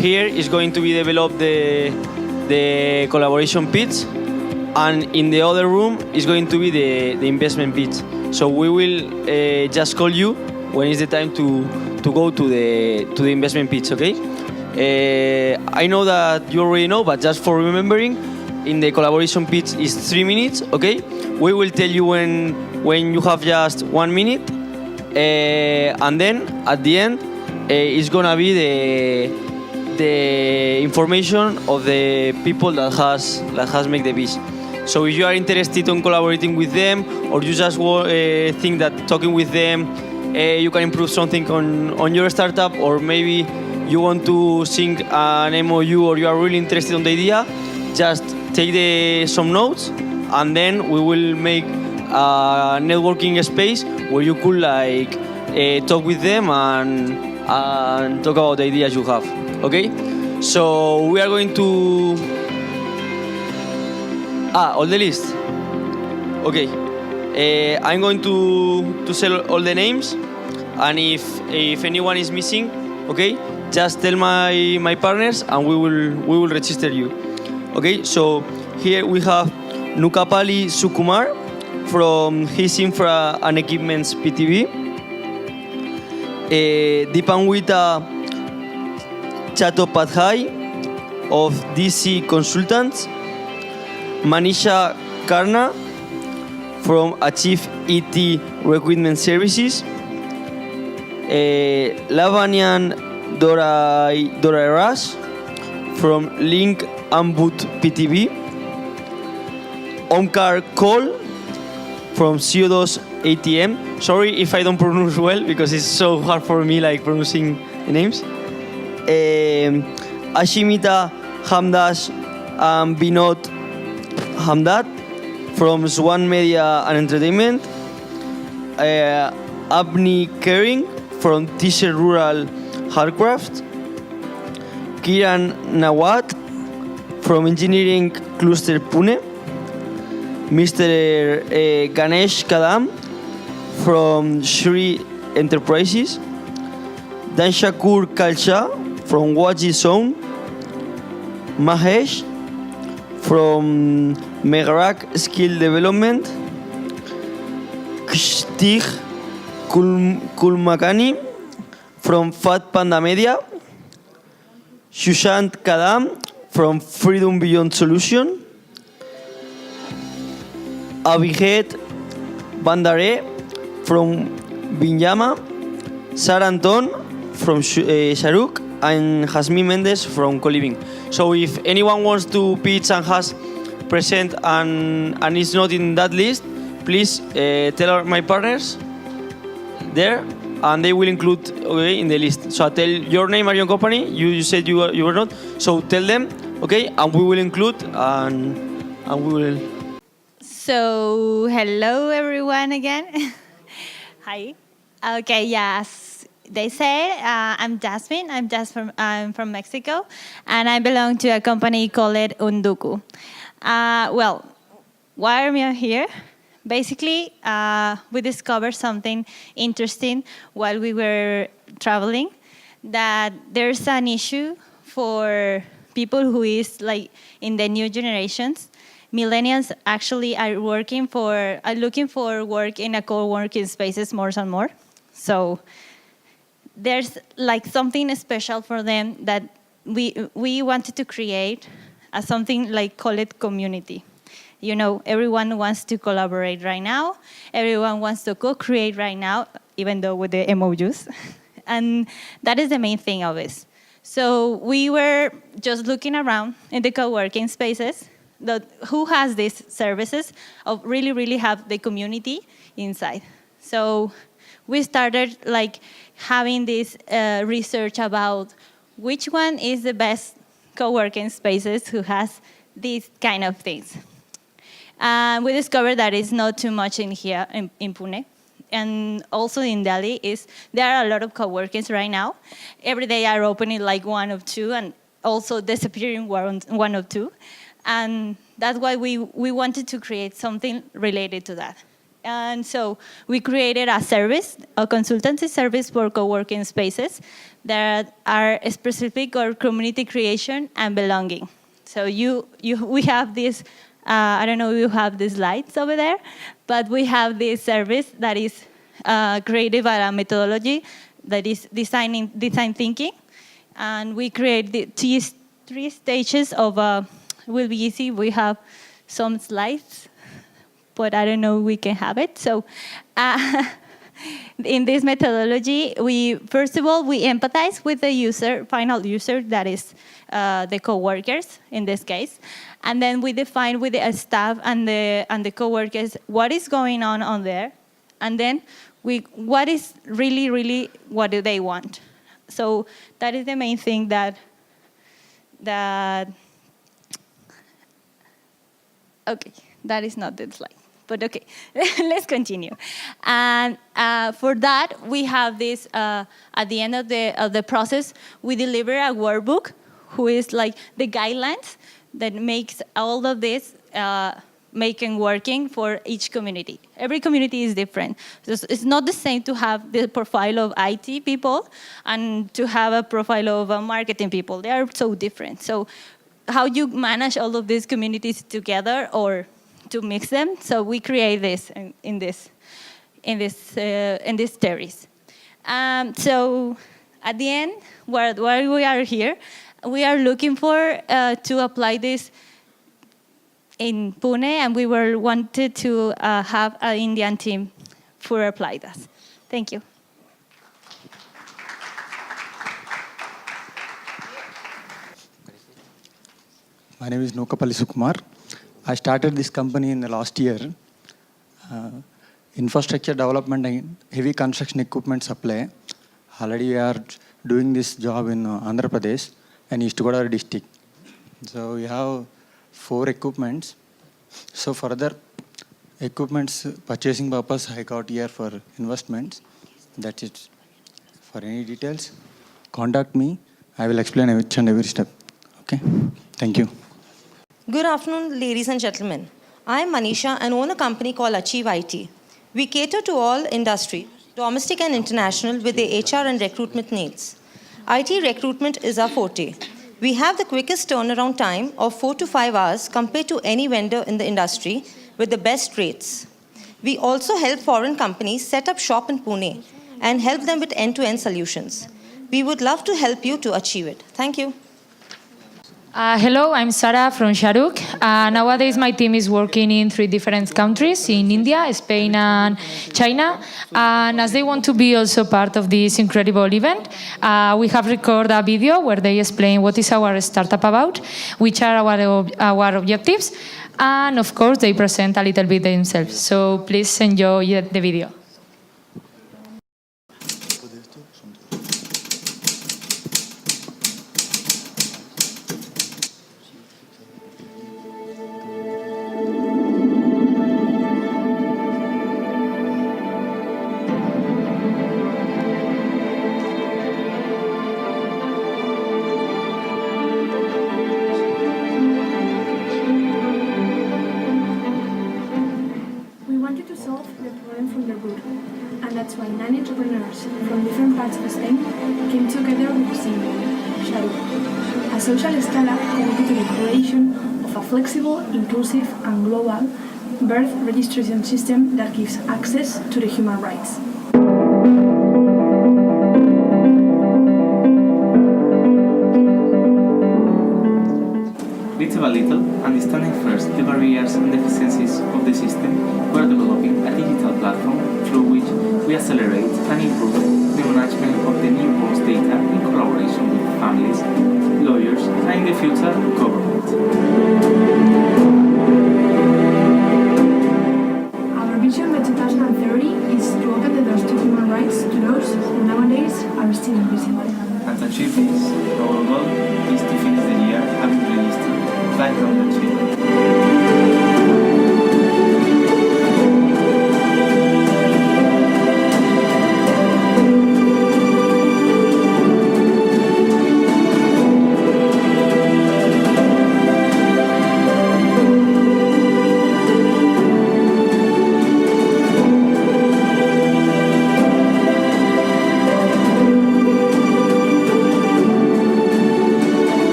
here is going to be developed the collaboration pitch, and in the other room is going to be the investment pitch. So we will just call you when it's the time to go to the investment pitch, okay? I know that you already know, but just for remembering, in the collaboration pitch is 3 minutes, okay? We will tell you when you have just 1 minute, and then at the end it's gonna be the information of the people that has made the pitch. So if you are interested in collaborating with them, or you just think that talking with them you can improve something on your startup, or maybe you want to sing an MOU, or you are really interested in the idea, just take some notes, and then we will make a networking space where you could talk with them and talk about the ideas you have. Okay? So we are going to all the list. Okay. I'm going to say all the names, and if anyone is missing, okay, just tell my partners and we will register you. Okay, so here we have Nukapali Sukumar from his Infra and Equipments PTV, Dipanwita Chattopadhyay of DC Consultants, Manisha Karna from Achieve ET Recruitment Services, Lavanian Dorairas from Link Ambut PTV, Omkar Kol from CO2 ATM. Sorry if I don't pronounce well, because it's so hard for me pronouncing the names. Ashimita Hamdash and Binod Hamdad from Swan Media and Entertainment, Abni Kering from T-shirt Rural Hardcraft, Kiran Nawat from Engineering Cluster Pune, Mr. Ganesh Kadam from Shri Enterprises, Danshakur Kalcha from Waji Zone, Mahesh from Megarak Skill Development, Kstig Kulmakani from Fat Panda Media, Shushant Kadam from Freedom Beyond Solution, Abhijet Bandare from Binyama, Saranton from Sharuk, and Jasmine Mendes from Coliving. So if anyone wants to pitch and has present and is not in that list, please tell my partners there, and they will include in the list. So I tell your name and your company. You said you were not. So tell them, okay, and we will include and we will. So hello everyone again. Hi. Okay. Yes. They say I'm Jasmine. I'm from Mexico, and I belong to a company called Unduku. Well, why am I here? Basically, we discovered something interesting while we were traveling, that there's an issue for people who is in the new generations. Millennials actually are looking for work in a co-working spaces more and more. So there's something special for them that we wanted to create something call it community. You know, everyone wants to collaborate right now. Everyone wants to co-create right now, even though with the MOUs. And that is the main thing of it. So we were just looking around in the co-working spaces, who has these services of really have the community inside. So we started having this research about which one is the best co-working spaces who has these kind of things. We discovered that it's not too much in here in Pune. And also in Delhi, there are a lot of co-workings right now. Every day are opening one or two, and also disappearing one or two. And that's why we wanted to create something related to that. And so we created a service, a consultancy service for co-working spaces that are specific for community creation and belonging. So we have this, I don't know if you have these lights over there, but we have this service that is created by a methodology that is design thinking. And we create the three stages of, will be easy, we have some slides, but I don't know if we can have it. So in this methodology, first of all, we empathize with the user, final user, that is the coworkers in this case. And then we define with the staff and the coworkers what is going on there. And then what is really, what do they want? So that is the main thing that okay, that is not the slide. But okay, let's continue. And for that, we have this, at the end of the process, we deliver a workbook, who is like the guidelines that makes all of this working for each community. Every community is different. So it's not the same to have the profile of IT people and to have a profile of marketing people. They are so different. So how you manage all of these communities together or to mix them? So we create this in this series. So at the end, where we are here, we are looking for to apply this in Pune, and we wanted to have an Indian team for apply this. Thank you. My name is Nokapalli Sukumar. I started this company in the last year. Infrastructure development and heavy construction equipment supply. Already we are doing this job in Andhra Pradesh and East Godavari district. So we have 4 equipments. So further equipments purchasing purpose I got here for investments. That's it. For any details, contact me. I will explain each and every step. Okay. Thank you. Good afternoon, ladies and gentlemen. I am Manisha and own a company called Achieve IT. We cater to all industry, domestic and international, with their HR and recruitment needs. IT recruitment is our forte. We have the quickest turnaround time of 4 to 5 hours compared to any vendor in the industry with the best rates. We also help foreign companies set up shop in Pune and help them with end-to-end solutions. We would love to help you to achieve it. Thank you. Hello, I'm Sarah from Shahrukh. Nowadays, my team is working in 3 different countries, in India, Spain, and China. And as they want to be also part of this incredible event, we have recorded a video where they explain what is our startup about, which are our objectives, and of course, they present a little bit themselves. So please enjoy the video. That's why 9 entrepreneurs from different parts of Spain came together with a single, Shahrukh, a social startup committed to the creation of a flexible, inclusive, and global birth registration system that gives access to the human rights. Little by little, understanding first the barriers and deficiencies of the system, we are developing a digital platform through which we accelerate and improve the management of the newborn's data in collaboration with families, lawyers, and in the future, government. Our vision by 2030 is to open the doors to human rights to those who nowadays are still invisible. And to achieve this, our goal is to finish the year having registered 500 children.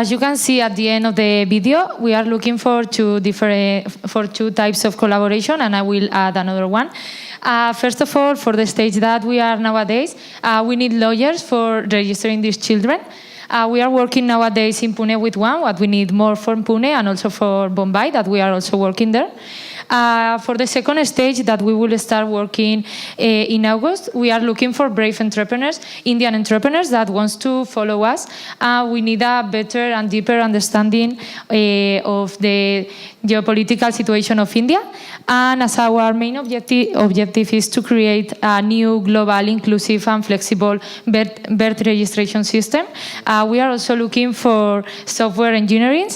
as you can see at the end of the video, we are looking for two types of collaboration, and I will add another one. First of all, for the stage that we are nowadays, we need lawyers for registering these children. We are working nowadays in Pune with one, but we need more for Pune and also for Bombay, that we are also working there. For the second stage that we will start working in August, we are looking for brave entrepreneurs, Indian entrepreneurs that wants to follow us. We need a better and deeper understanding of the geopolitical situation of India. And as our main objective is to create a new global, inclusive and flexible birth registration system, we are also looking for software engineering.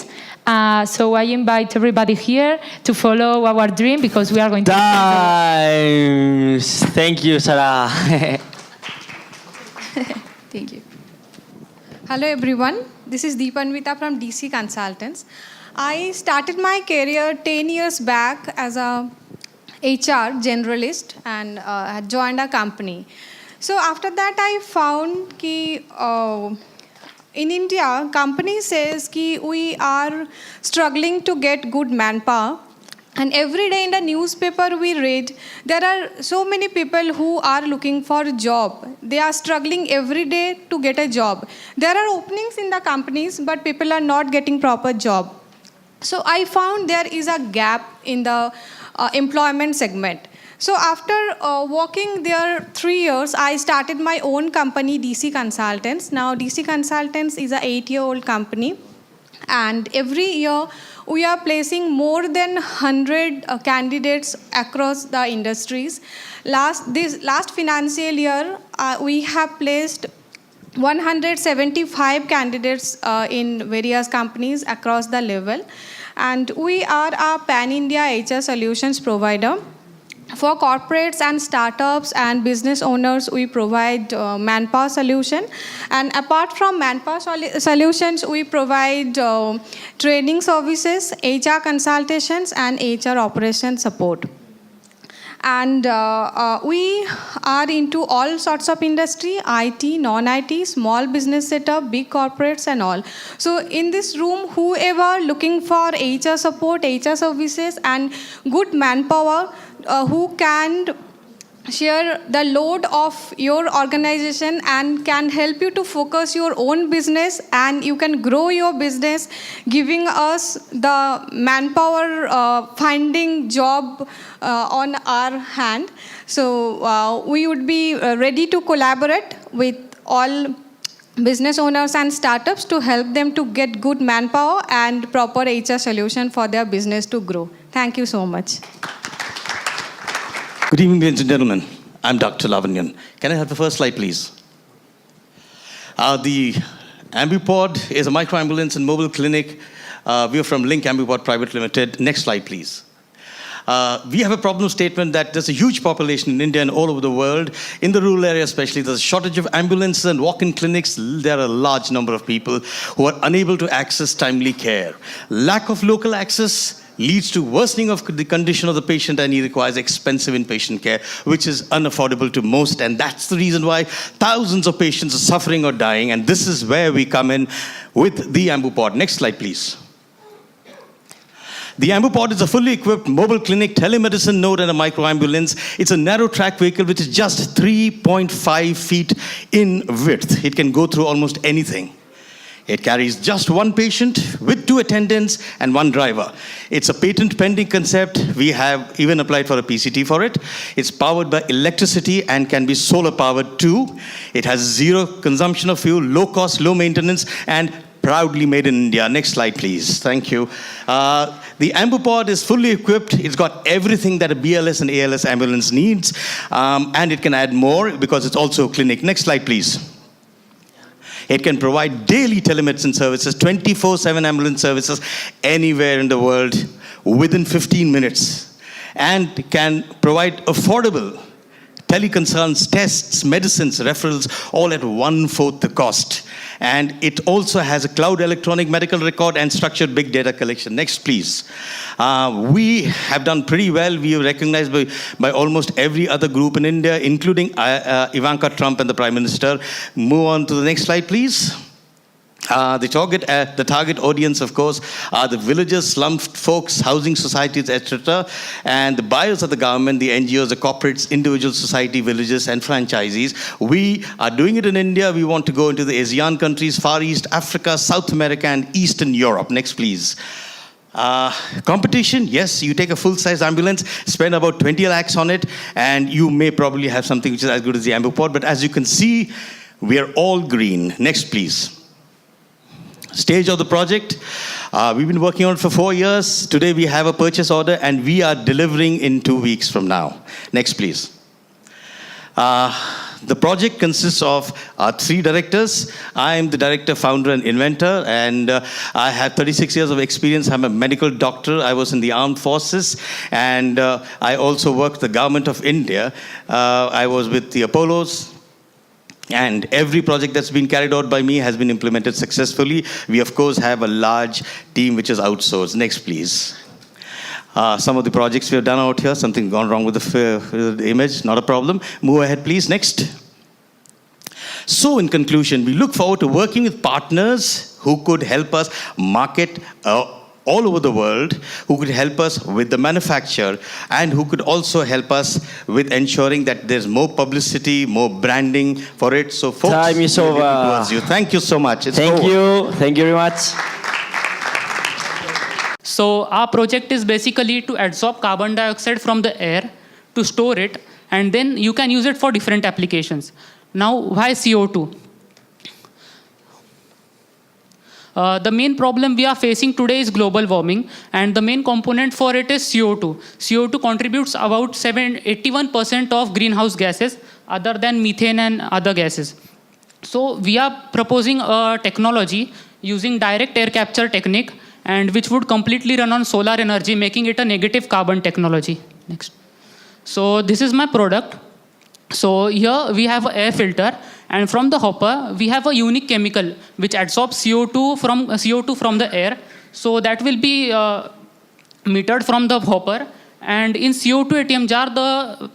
So I invite everybody here to follow our dream, because we are going to... Thank you, Sarah. Thank you. Hello everyone, this is Deepanvita from DC Consultants. I started my career 10 years back as a HR generalist and had joined a company. So after that I found that in India, company says that we are struggling to get good manpower. And every day in the newspaper we read, there are so many people who are looking for a job. They are struggling every day to get a job. There are openings in the companies, but people are not getting proper job. So I found there is a gap in the employment segment. So after working there 3 years, I started my own company, DC Consultants. Now DC Consultants is an 8-year-old company. And every year, we are placing more than 100 candidates across the industries. This last financial year, we have placed 175 candidates in various companies across the level. And we are a pan-India HR solutions provider. For corporates and startups and business owners, we provide manpower solution. And apart from manpower solutions, we provide training services, HR consultations, and HR operation support. And we are into all sorts of industry, IT, non-IT, small business setup, big corporates and all. So in this room, whoever looking for HR support, HR services and good manpower, who can share the load of your organization and can help you to focus your own business, and you can grow your business, giving us the manpower finding job on our hand. So we would be ready to collaborate with all business owners and startups to help them to get good manpower and proper HR solution for their business to grow. Thank you so much. Good evening, ladies and gentlemen. I'm Dr. Lavanyan. Can I have the first slide, please? The Ambupod is a microambulance and mobile clinic. We are from Link Ambupod Private Limited. Next slide, please. We have a problem statement that there's a huge population in India and all over the world. In the rural area especially, there's a shortage of ambulances and walk-in clinics. There are a large number of people who are unable to access timely care. Lack of local access leads to worsening of the condition of the patient, and he requires expensive inpatient care, which is unaffordable to most. And that's the reason why thousands of patients are suffering or dying. And this is where we come in with the Ambupod. Next slide, please. The Ambupod is a fully equipped mobile clinic, telemedicine node, and a microambulance. It's a narrow track vehicle which is just 3.5 feet in width. It can go through almost anything. It carries just one patient with 2 attendants and 1 driver. It's a patent pending concept. We have even applied for a PCT for it. It's powered by electricity and can be solar powered too. It has 0 consumption of fuel, low cost, low maintenance, and proudly made in India. Next slide, please. Thank you. The Ambupod is fully equipped. It's got everything that a BLS and ALS ambulance needs. And it can add more because it's also a clinic. Next slide, please. It can provide daily telemedicine services, 24/7 ambulance services anywhere in the world within 15 minutes. And can provide affordable teleconsults, tests, medicines, referrals, all at 1/4 the cost. And it also has a cloud electronic medical record and structured big data collection. Next, please. We have done pretty well. We are recognized by almost every other group in India, including Ivanka Trump and the Prime Minister. Move on to the next slide, please. The target audience, of course, are the villagers, slum folks, housing societies, etc. And the buyers are the government, the NGOs, the corporates, individual society, villages, and franchisees. We are doing it in India. We want to go into the ASEAN countries, Far East, Africa, South America, and Eastern Europe. Next, please. Competition, yes, you take a full-size ambulance, spend about 20 lakhs on it, and you may probably have something which is as good as the Ambupod. But as you can see, we are all green. Next, please. Stage of the project. We've been working on it for 4 years. Today we have a purchase order and we are delivering in 2 weeks from now. Next, please. The project consists of 3 directors. I am the director, founder, and inventor, and I have 36 years of experience. I'm a medical doctor. I was in the armed forces, and I also worked the government of India. I was with the Apollos. And every project that's been carried out by me has been implemented successfully. We, of course, have a large team which is outsourced. Next, please. Some of the projects we have done out here, something gone wrong with the image, not a problem. Move ahead, please. Next. So, in conclusion, we look forward to working with partners who could help us market all over the world, who could help us with the manufacture, and who could also help us with ensuring that there's more publicity, more branding for it. So, folks, time is over. Towards you. Thank you so much. Thank you very much. So our project is basically to absorb carbon dioxide from the air, to store it, and then you can use it for different applications. Now, why CO2? The main problem we are facing today is global warming, and the main component for it is CO2. CO2 contributes about 81% of greenhouse gases, other than methane and other gases. So we are proposing a technology using direct air capture technique, and which would completely run on solar energy, making it a negative carbon technology. Next. So this is my product. So here we have an air filter, and from the hopper we have a unique chemical which absorbs CO2 from the air. So that will be metered from the hopper, and in CO2 ATM jar the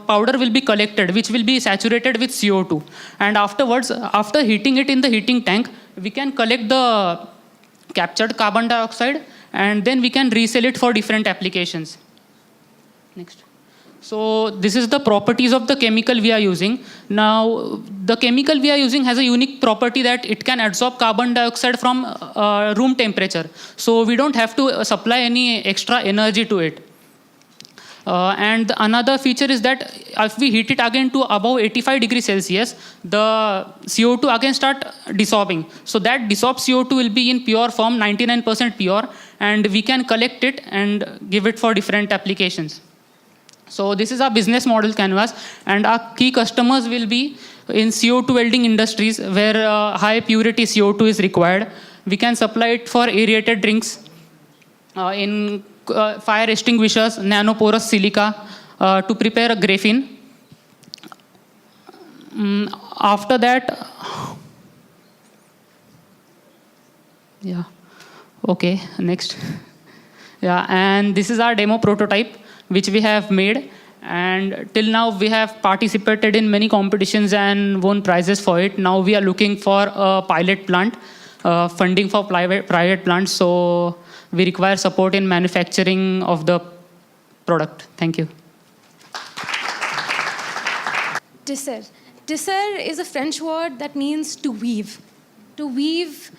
powder will be collected, which will be saturated with CO2. And afterwards, after heating it in the heating tank, we can collect the captured carbon dioxide, and then we can resell it for different applications. Next. So this is the properties of the chemical we are using. Now, the chemical we are using has a unique property that it can absorb carbon dioxide from room temperature. So we don't have to supply any extra energy to it. And another feature is that if we heat it again to above 85 degrees Celsius, the CO2 again start dissolving. So that dissolved CO2 will be in pure form, 99% pure, and we can collect it and give it for different applications. So this is our business model canvas, and our key customers will be in CO2 welding industries where high purity CO2 is required. We can supply it for aerated drinks, in fire extinguishers, nanoporous silica, to prepare a graphene. After that, yeah, okay, next. Yeah, and this is our demo prototype, which we have made, and till now we have participated in many competitions and won prizes for it. Now we are looking for a pilot plant, funding for private plants, so we require support in manufacturing of the product. Thank you. Tisser. Tisser is a French word that means to weave. To weave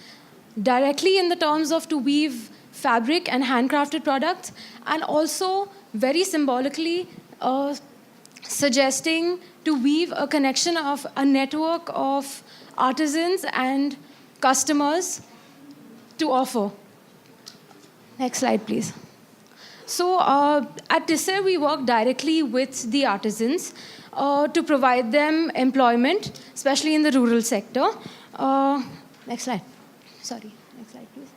directly in the terms of to weave fabric and handcrafted products, and also very symbolically suggesting to weave a connection of a network of artisans and customers to offer. Next slide, please. So at Tisser, we work directly with the artisans to provide them employment, especially in the rural sector. Next slide. Sorry, next slide, please.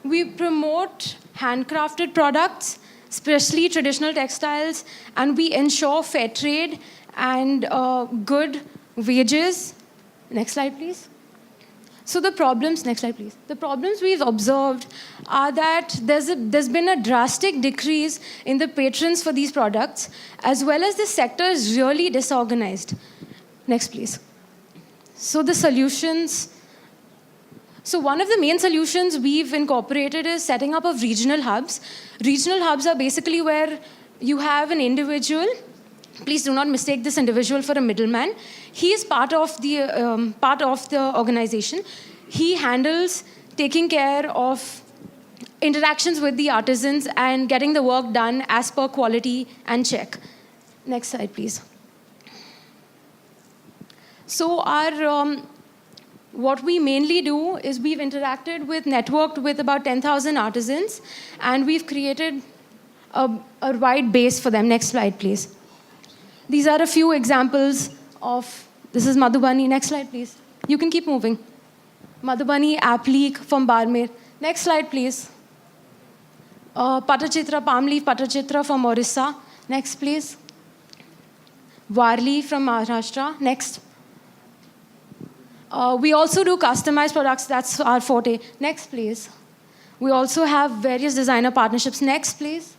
We promote handcrafted products, especially traditional textiles, and we ensure fair trade and good wages. Next slide, please. So the problems, next slide, please. The problems we've observed are that there's been a drastic decrease in the patrons for these products, as well as the sector is really disorganized. Next, please. So the solutions. So one of the main solutions we've incorporated is setting up of regional hubs. Regional hubs are basically where you have an individual. Please do not mistake this individual for a middleman. He is part of the organization. He handles taking care of interactions with the artisans and getting the work done as per quality and check. Next slide, please. So what we mainly do is we've networked with about 10,000 artisans, and we've created a wide base for them. Next slide, please. These are a few examples of, this is Madhubani. Next slide, please. You can keep moving. Madhubani App League from Barmer. Next slide, please. Patachitra, palm leaf Patachitra from Orissa. Next, please. Varli from Maharashtra. Next. We also do customized products. That's our forte. Next, please. We also have various designer partnerships. Next, please.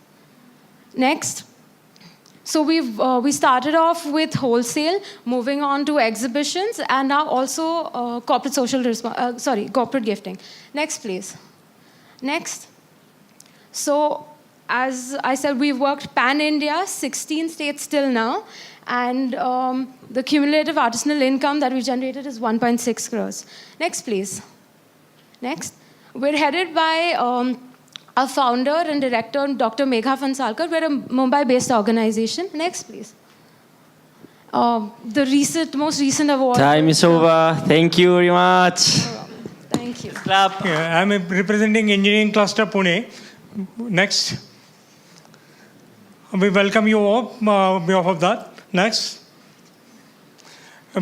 Next. So we started off with wholesale, moving on to exhibitions, and now also corporate gifting. Next, please. Next. So as I said, we've worked pan-India, 16 states till now, and the cumulative artisanal income that we generated is 1.6 crores. Next, please. Next. We're headed by our founder and director, Dr. Megha Fansalkar. We're a Mumbai-based organization. Next, please. The most recent award. Time is over. Thank you very much. Thank you. Clap. Yeah, I'm representing Engineering Cluster Pune. Next. We welcome you all on behalf of that. Next.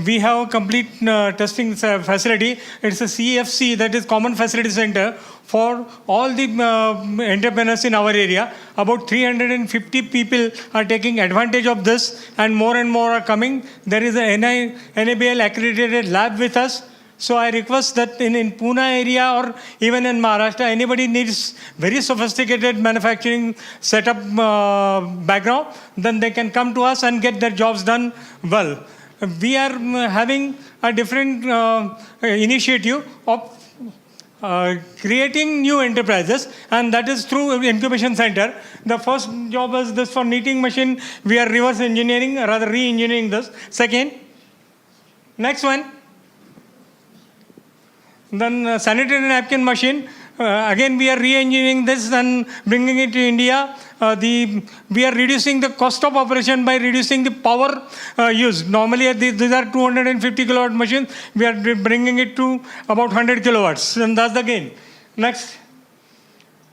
We have a complete testing facility. It's a CFC, that is Common Facility Center, for all the entrepreneurs in our area. About 350 people are taking advantage of this, and more are coming. There is a NABL accredited lab with us. So I request that in Pune area or even in Maharashtra, anybody needs very sophisticated manufacturing setup background, then they can come to us and get their jobs done well. We are having a different initiative of creating new enterprises, and that is through incubation center. The first job is this for knitting machine. We are reverse engineering, rather re-engineering this. Second, next one. Then sanitary napkin machine. Again, we are re-engineering this and bringing it to India. We are reducing the cost of operation by reducing the power used. Normally, these are 250 kilowatt machines. We are bringing it to about 100 kilowatts, and that's the gain. Next,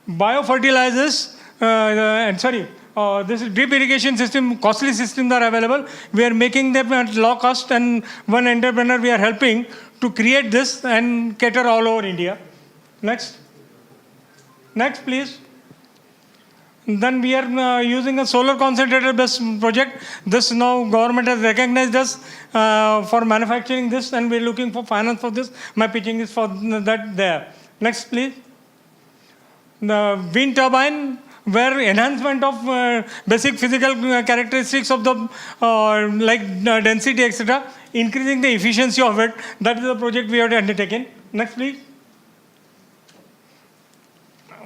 biofertilizers. This is drip irrigation system. Costly systems are available. We are making them at low cost, and one entrepreneur we are helping to create this and cater all over India. Next. Next, please. Then we are using a solar concentrator-based project. This now government has recognized us for manufacturing this, and we're looking for finance for this. My pitching is for that there. Next, please. The wind turbine, where enhancement of basic physical characteristics of the density, etc., increasing the efficiency of it. That is the project we have undertaken. Next, please.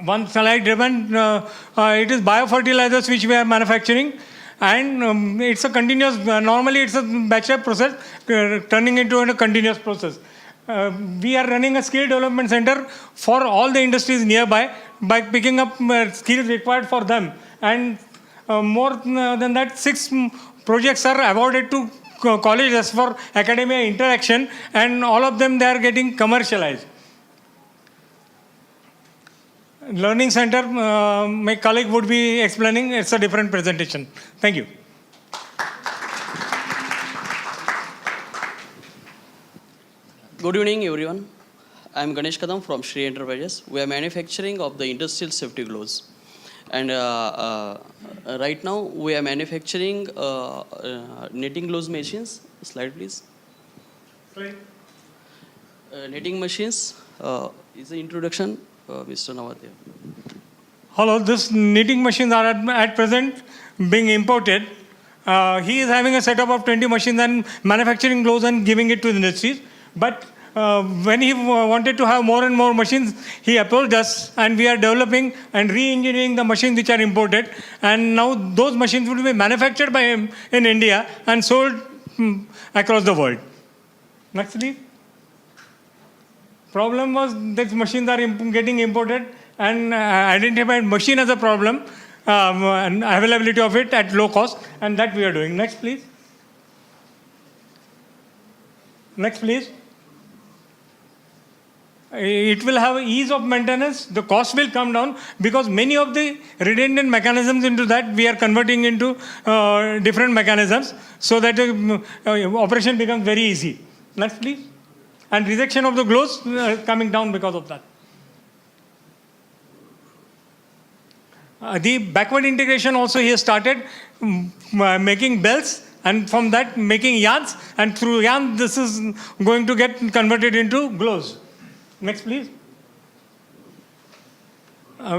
One slide driven. It is biofertilizers which we are manufacturing, and it's a continuous. Normally, it's a batch process, turning into a continuous process. We are running a skill development center for all the industries nearby by picking up skills required for them. And more than that, 6 projects are awarded to colleges for academia interaction, and all of them, they are getting commercialized. Learning center, my colleague would be explaining. It's a different presentation. Thank you. Good evening, everyone. I am Ganesh Kadam from Shri Enterprises. We are manufacturing of the industrial safety gloves. And right now, we are manufacturing knitting gloves machines. Slide, please. Slide. Knitting machines is the introduction. Mr. Nawadya. Hello, these knitting machines are at present being imported, he is having a setup of 20 machines and manufacturing gloves and giving it to the industries. But when he wanted to have more and more machines, he approached us, and we are developing and re-engineering the machines which are imported. And now those machines will be manufactured by him in India and sold across the world. Next, please. Problem was that machines are getting imported, and identified machine as a problem, and availability of it at low cost, and that we are doing. Next, please. Next, please. It will have ease of maintenance. The cost will come down because many of the redundant mechanisms into that we are converting into different mechanisms so that operation becomes very easy. Next, please. And rejection of the gloves coming down because of that. The backward integration also he has started making belts, and from that making yarns, and through yarn this is going to get converted into gloves. Next, please.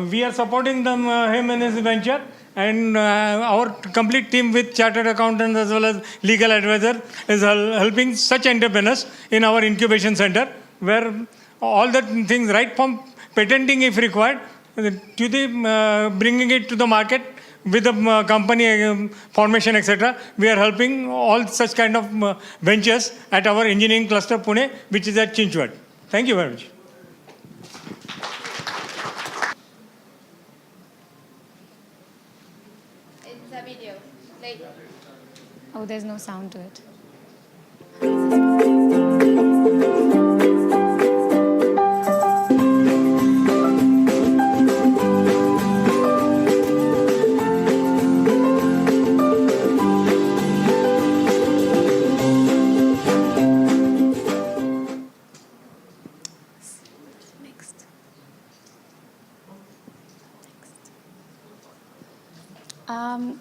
We are supporting him in his venture, and our complete team with chartered accountants as well as legal advisor is helping such entrepreneurs in our incubation center, where all the things right from patenting if required to the bringing it to the market with the company formation, etc. We are helping all such kind of ventures at our engineering cluster Pune, which is at Chinchwad. Thank you very much. It's a video. Oh, there's no sound to it.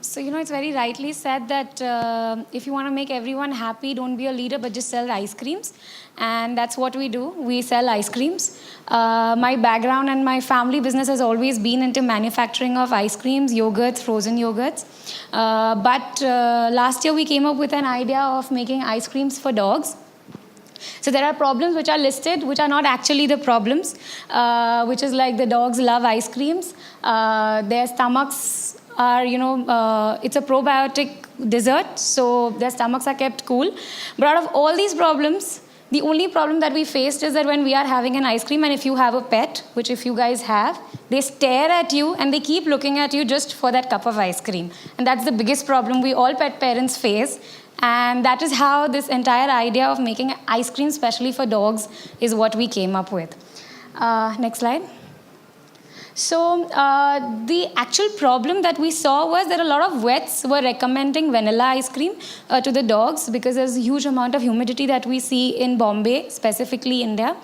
So, it's very rightly said that if you want to make everyone happy, don't be a leader, but just sell ice creams. And that's what we do. We sell ice creams. My background and my family business has always been into manufacturing of ice creams, yogurts, frozen yogurts. But last year we came up with an idea of making ice creams for dogs. So there are problems which are listed, which are not actually the problems, which is like the dogs love ice creams. Their stomachs are, it's a probiotic dessert, so their stomachs are kept cool. But out of all these problems, the only problem that we faced is that when we are having an ice cream, and if you have a pet, which if you guys have, they stare at you and they keep looking at you just for that cup of ice cream. And that's the biggest problem we all pet parents face. And that is how this entire idea of making ice cream specially for dogs is what we came up with. Next slide. So the actual problem that we saw was that a lot of vets were recommending vanilla ice cream to the dogs because there's a huge amount of humidity that we see in Bombay, specifically India.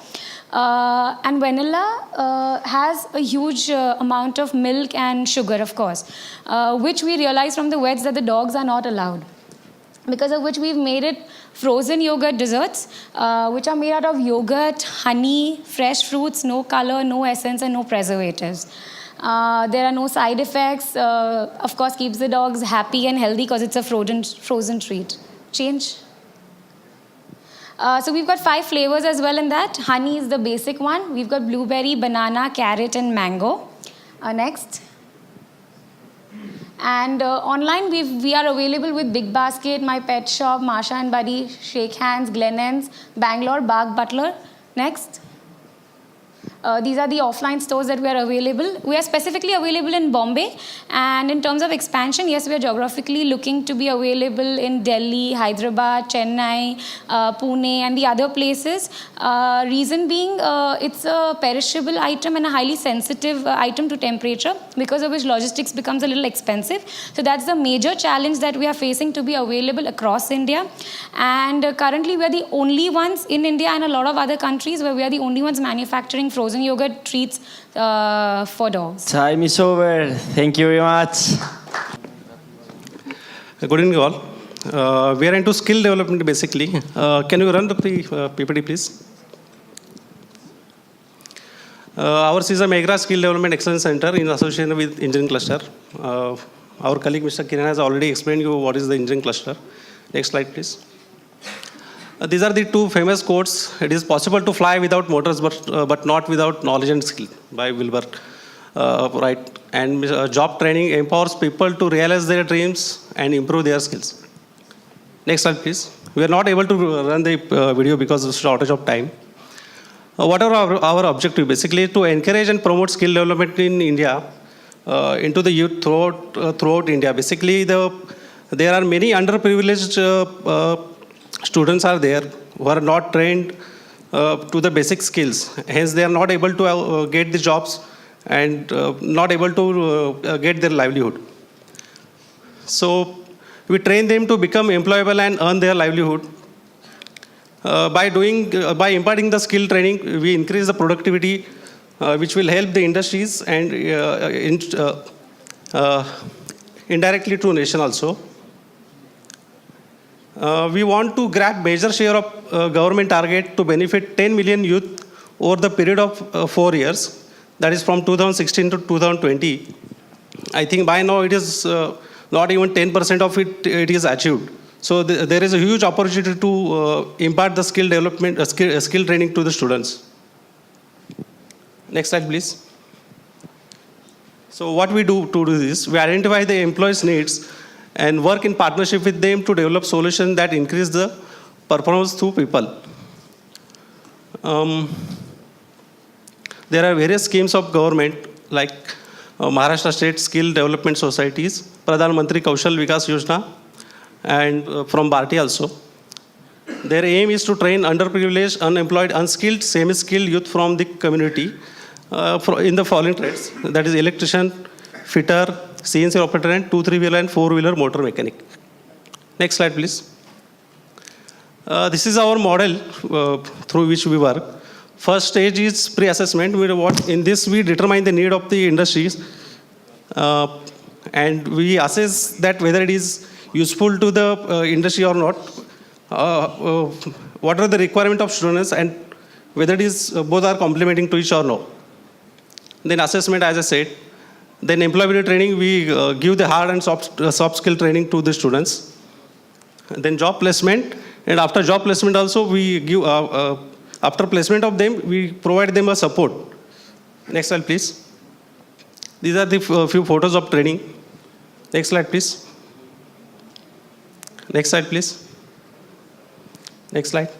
And vanilla has a huge amount of milk and sugar, of course, which we realized from the vets that the dogs are not allowed. Because of which we've made it frozen yogurt desserts, which are made out of yogurt, honey, fresh fruits, no color, no essence, and no preservatives. There are no side effects. Of course, keeps the dogs happy and healthy because it's a frozen treat. Change. So we've got 5 flavors as well in that. Honey is the basic one. We've got blueberry, banana, carrot, and mango. Next. And online, we are available with Big Basket, My Pet Shop, Marsha and Buddy, Shake Hands, Glenens, Bangalore, Bark Butler. Next. These are the offline stores that we are available. We are specifically available in Bombay. And in terms of expansion, yes, we are geographically looking to be available in Delhi, Hyderabad, Chennai, Pune, and the other places. Reason being, it's a perishable item and a highly sensitive item to temperature, because of which logistics becomes a little expensive. So that's the major challenge that we are facing to be available across India. And currently, we are the only ones in India and a lot of other countries where we are the only ones manufacturing frozen yogurt treats for dogs. Time is over. Thank you very much. Good evening, all. We are into skill development, basically. Can you run the PPT, please? Ours is a Megra Skill Development Excellence Center in association with Engineering Cluster. Our colleague Mr. Kiran has already explained you what is the engineering cluster. Next slide, please. These are the two famous quotes. It is possible to fly without motors, but not without knowledge and skill, by Wilbur. Right. And job training empowers people to realize their dreams and improve their skills. Next slide, please. We are not able to run the video because of shortage of time. What are our objective? Basically, to encourage and promote skill development in India, into the youth throughout India. Basically, there are many underprivileged students are there who are not trained to the basic skills. Hence, they are not able to get the jobs and not able to get their livelihood. So, we train them to become employable and earn their livelihood. By imparting the skill training, we increase the productivity, which will help the industries and indirectly to nation also. We want to grab major share of government target to benefit 10 million youth over the period of 4 years. That is from 2016 to 2020. I think by now it is not even 10% of it is achieved. So there is a huge opportunity to impart the skill development, skill training to the students. Next slide, please. So what we do to do this, we identify the employees' needs and work in partnership with them to develop solutions that increase the performance through people. There are various schemes of government like Maharashtra State Skill Development Societies, Pradhan Mantri Kaushal Vikas Yojana, and from Bharti also. Their aim is to train underprivileged, unemployed, unskilled, semi-skilled youth from the community in the following trades. That is electrician, fitter, CNC operator, and 2, 3-wheeler and 4-wheeler motor mechanic. Next slide, please. This is our model through which we work. First stage is pre-assessment. In this, we determine the need of the industries and we assess that whether it is useful to the industry or not. What are the requirement of students and whether it is both are complementing to each or no. Then assessment, as I said. Then employability training, we give the hard and soft skill training to the students. Then job placement, and after job placement also we give, after placement of them, we provide them a support. Next slide, please. These are the few photos of training. Next slide, please. Next slide, please. Next slide.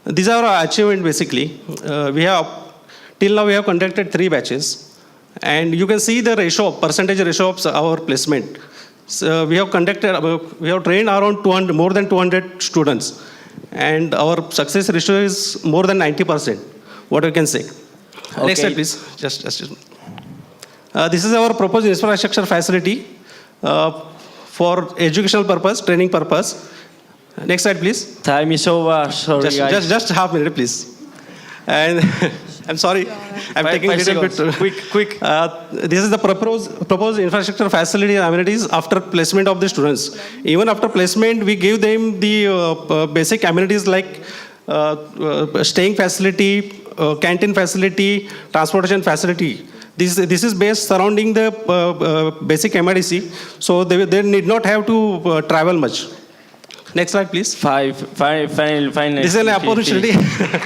These are our achievements basically. Till now we have conducted 3 batches. And you can see the ratio, percentage ratio of our placement. So we have trained around more than 200 students. And our success ratio is more than 90%, what we can say. Okay. Next slide, please. Just. This is our proposed infrastructure facility for educational purpose, training purpose. Next slide, please. Time is over. Sorry, just half minute, please. And I'm sorry, I'm taking a little bit. Quick. This is the proposed infrastructure facility and amenities after placement of the students. Even after placement, we give them the basic amenities like staying facility, canteen facility, transportation facility. This is based surrounding the basic MIDC, so they need not have to travel much. Next slide, please. Final. This is an opportunity.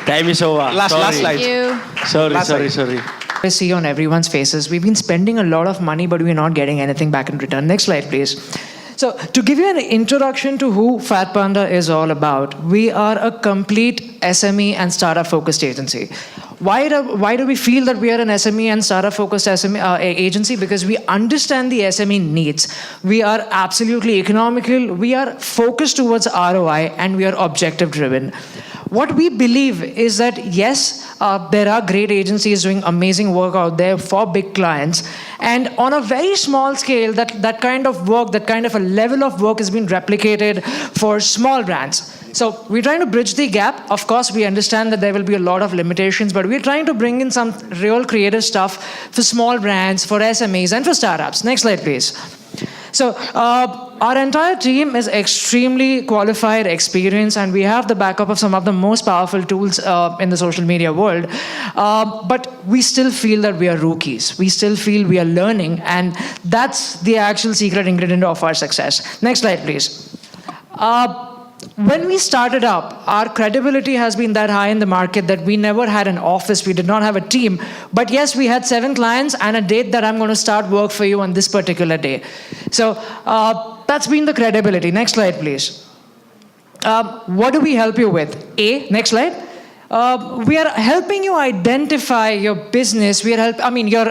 Time is over. Last slide. Sorry. I see on everyone's faces, we've been spending a lot of money, but we're not getting anything back in return. Next slide, please. So, to give you an introduction to who Fat Panda is all about, we are a complete SME and startup-focused agency. Why do we feel that we are an SME and startup-focused agency? Because we understand the SME needs. We are absolutely economical, we are focused towards ROI, and we are objective-driven. What we believe is that, yes, there are great agencies doing amazing work out there for big clients. And on a very small scale, that kind of work, that kind of a level of work has been replicated for small brands. So we're trying to bridge the gap. Of course, we understand that there will be a lot of limitations, but we're trying to bring in some real creative stuff for small brands, for SMEs, and for startups. Next slide, please. So our entire team is extremely qualified, experienced, and we have the backup of some of the most powerful tools in the social media world. But we still feel that we are rookies. We still feel we are learning, and that's the actual secret ingredient of our success. Next slide, please. When we started up, our credibility has been that high in the market that we never had an office, we did not have a team. But yes, we had 7 clients and a date that I'm going to start work for you on this particular day. So that's been the credibility. Next slide, please. What do we help you with? Next slide. We are helping you identify your business. We are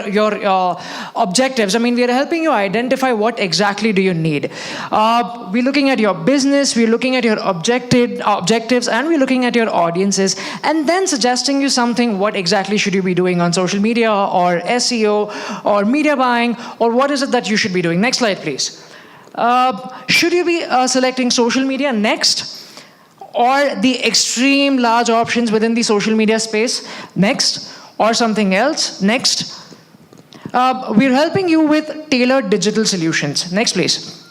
your objectives. We are helping you identify what exactly do you need. We're looking at your business. We're looking at your objectives, and we're looking at your audiences, and then suggesting you something. What exactly should you be doing on social media, or SEO, or media buying, or what is it that you should be doing? Next slide, please. Should you be selecting social media next? Or the extreme large options within the social media space next, or something else next? We're helping you with tailored digital solutions. Next, please.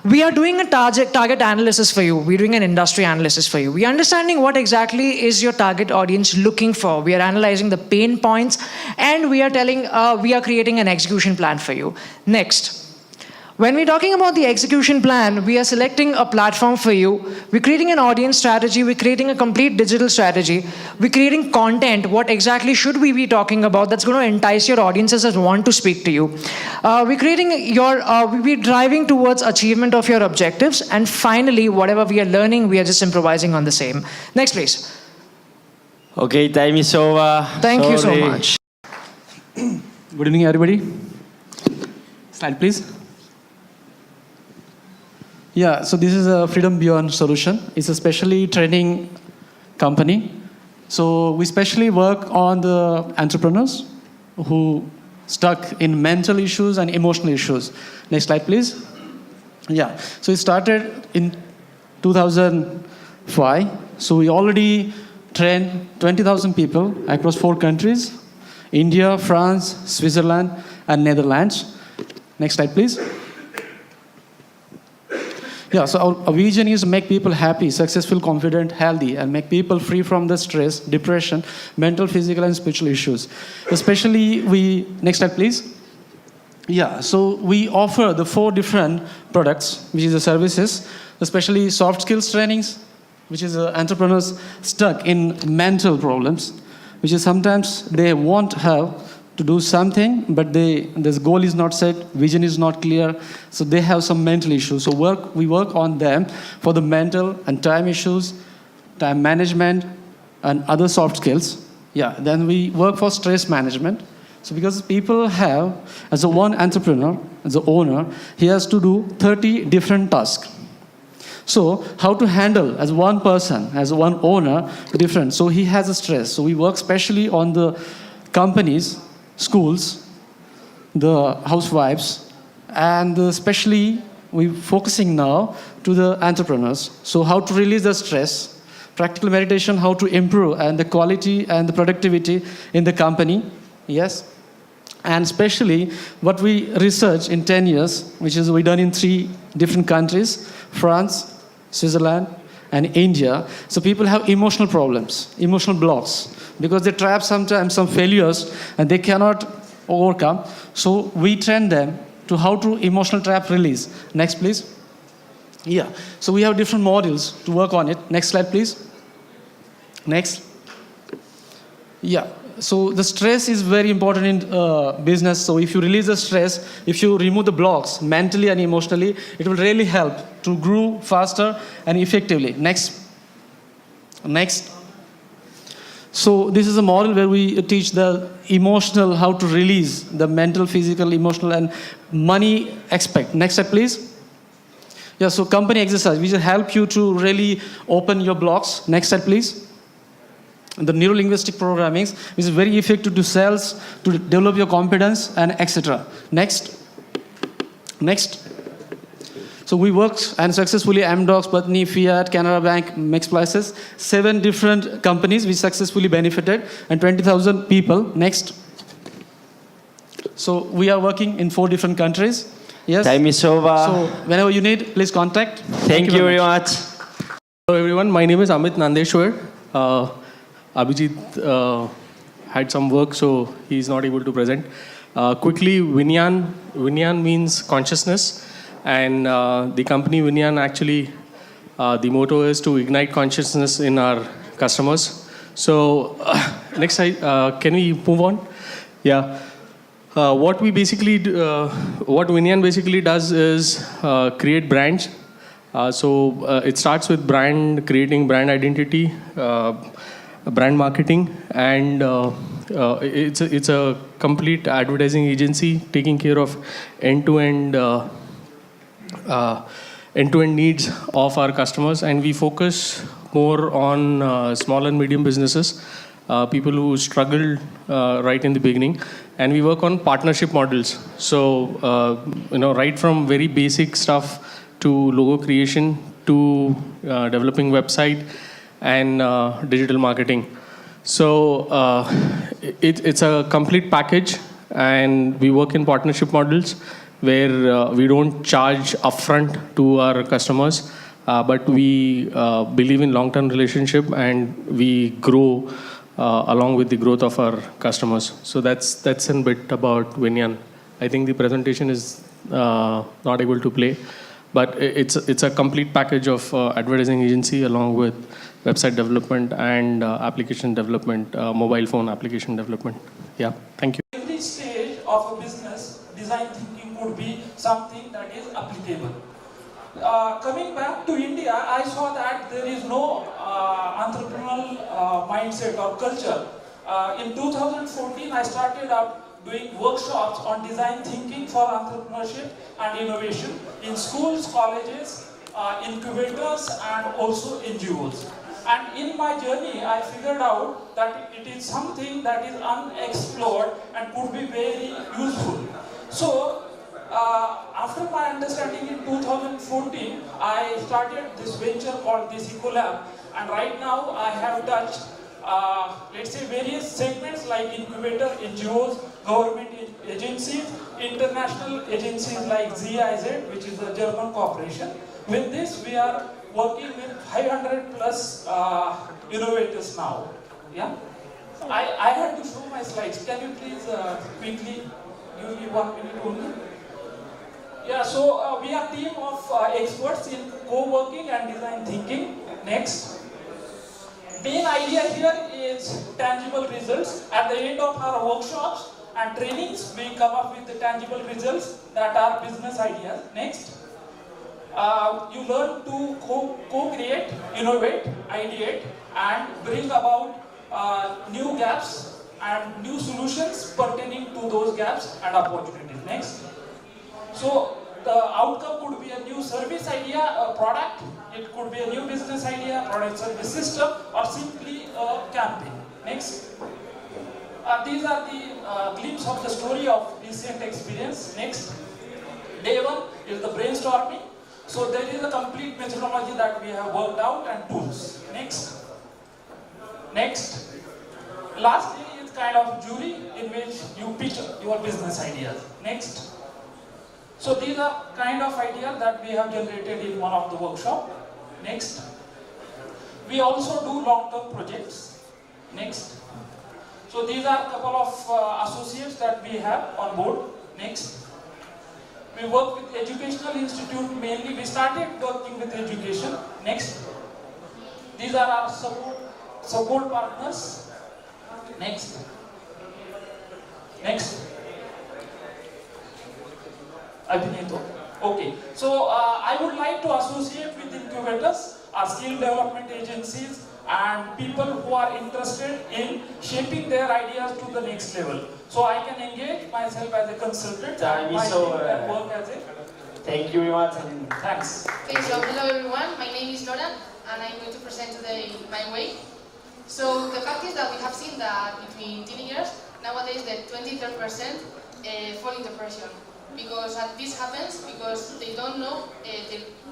We are doing a target analysis for you. We're doing an industry analysis for you. We're understanding what exactly is your target audience looking for. We are analyzing the pain points, and we are creating an execution plan for you. Next. When we're talking about the execution plan, we are selecting a platform for you. We're creating an audience strategy. We're creating a complete digital strategy. We're creating content. What exactly should we be talking about that's going to entice your audiences that want to speak to you? We're driving towards achievement of your objectives. And finally, whatever we are learning, we are just improvising on the same. Next, please. Okay, time is over. Thank you so much. Good evening, everybody. Slide, please. Yeah, so this is a Freedom Beyond solution. It's a specially training company. So we specially work on the entrepreneurs who stuck in mental issues and emotional issues. Next slide, please. Yeah, so it started in 2005. So we already trained 20,000 people across 4 countries: India, France, Switzerland, and Netherlands. Next slide, please. Yeah, so our vision is to make people happy, successful, confident, healthy, and make people free from the stress, depression, mental, physical, and spiritual issues. Especially next slide, please. Yeah, so we offer the 4 different products, which is the services, especially soft skills trainings, which is entrepreneurs stuck in mental problems, which is sometimes they want help to do something, but this goal is not set, vision is not clear, so they have some mental issues. So we work on them for the mental and time issues, time management, and other soft skills. Yeah, then we work for stress management. So because people have, as a one entrepreneur, as an owner, he has to do 30 different tasks. So how to handle as one person, as one owner, different. So he has a stress. So we work specially on the companies, schools, the housewives, and especially we're focusing now to the entrepreneurs. So how to release the stress, practical meditation, how to improve and the quality and the productivity in the company. Yes. And especially what we research in 10 years, which is we done in 3 different countries, France, Switzerland, and India. So people have emotional problems, emotional blocks, because they trap sometimes some failures and they cannot overcome. So we train them to how to emotional trap release. Next, please. Yeah, so we have different modules to work on it. Next slide, please. Next. Yeah, so the stress is very important in business. So if you release the stress, if you remove the blocks mentally and emotionally, it will really help to grow faster and effectively. Next. So this is a model where we teach the emotional, how to release the mental, physical, emotional, and money aspect. Next step, please. Yeah, so company exercise, we will help you to really open your blocks. Next step, please. The neuro-linguistic programming is very effective to sales, to develop your confidence, and etc. Next. So we worked and successfully Amdocs, Patni, Fiat, Canara Bank, Mix Places, 7 different companies we successfully benefited, and 20,000 people. Next. So we are working in 4 different countries. Yes. Time is over. So whenever you need, please contact. Thank you very much. Hello everyone, my name is Amit Nandeshwar. Abhijit had some work, so he is not able to present. Quickly, Vinyan means consciousness, and the company Vinyan actually, the motto is to ignite consciousness in our customers. So next slide, can we move on? Yeah. What we basically, what Vinyan basically does is create brands. It starts with creating brand identity, brand marketing, and it's a complete advertising agency taking care of end-to-end needs of our customers, and we focus more on small and medium businesses, people who struggled right in the beginning, and we work on partnership models. So right from very basic stuff to logo creation to developing website and digital marketing. So it's a complete package, and we work in partnership models where we don't charge upfront to our customers, but we believe in long-term relationship, and we grow along with the growth of our customers. So that's a bit about Vinyan. I think the presentation is not able to play, but it's a complete package of advertising agency along with website development and application development, mobile phone application development. Yeah, thank you. Every stage of a business, design thinking could be something that is applicable. Coming back to India, I saw that there is no entrepreneurial mindset or culture. In 2014, I started out doing workshops on design thinking for entrepreneurship and innovation in schools, colleges, incubators, and also NGOs. And in my journey, I figured out that it is something that is unexplored and could be very useful. So, after my understanding in 2014, I started this venture called this Conclave, and right now I have touched, let's say, various segments like incubator, NGOs, government agencies, international agencies like GIENET, which is a German corporation. With this, we are working with 500 plus innovators now. Yeah, I had to show my slides. Can you please quickly give me 1 minute only? Yeah, so we are a team of experts in co-working and design thinking. Next. Main idea here is tangible results. At the end of our workshops and trainings, we come up with the tangible results that are business ideas. Next. You learn to co-create, innovate, ideate, and bring about new gaps and new solutions pertaining to those gaps and opportunities. Next. So the outcome could be a new service idea, a product. It could be a new business idea, product service system, or simply a campaign. Next. These are the glimpse of the story of recent experience. Next. Day one is the brainstorming. So there is a complete methodology that we have worked out and tools. Next. Next. Last day is kind of jury in which you pitch your business ideas. Next. So these are kind of ideas that we have generated in one of the workshops. Next. We also do long-term projects. Next. So these are a couple of associates that we have on board. Next. We work with educational institute mainly. We started working with education. Next. These are our support partners. Next. Next. Okay. So I would like to associate with incubators, our skill development agencies, and people who are interested in shaping their ideas to the next level. So I can engage myself as a consultant and my team can work as a... Thank you very much and thanks. Okay, so hello everyone, my name is Nora and I'm going to present today my way. So the fact is that we have seen that between teenagers, nowadays the 23% fall into depression. Because this happens because they don't know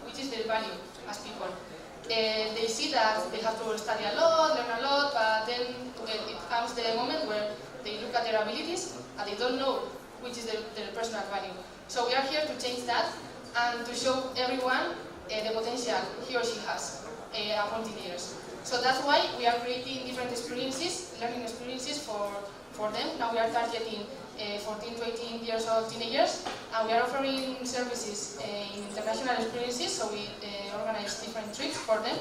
which is their value as people. They see that they have to study a lot, learn a lot, but then it comes the moment where they look at their abilities and they don't know which is their personal value. So we are here to change that and to show everyone the potential he or she has upon teenagers. So that's why we are creating different experiences, learning experiences for them. Now we are targeting 14 to 18 years old teenagers, and we are offering services in international experiences, so we organize different trips for them.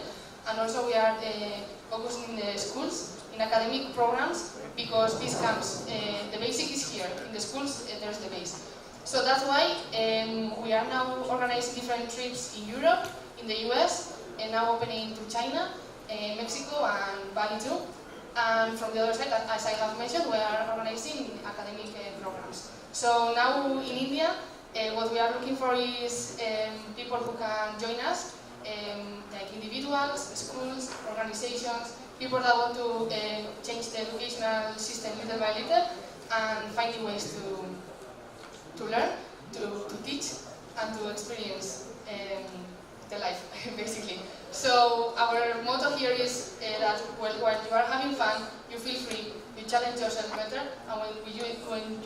And also we are focusing in the schools, in academic programs, because this comes, the basic is here. In the schools, there's the base. So that's why we are now organizing different trips in Europe, in the US, and now opening to China, Mexico, and Bali too. And from the other side, as I have mentioned, we are organizing academic programs. So now in India, what we are looking for is people who can join us, like individuals, schools, organizations, people that want to change the educational system little by little and finding ways to learn, to teach, and to experience the life, basically. So our motto here is that while you are having fun, you feel free, you challenge yourself better, and when you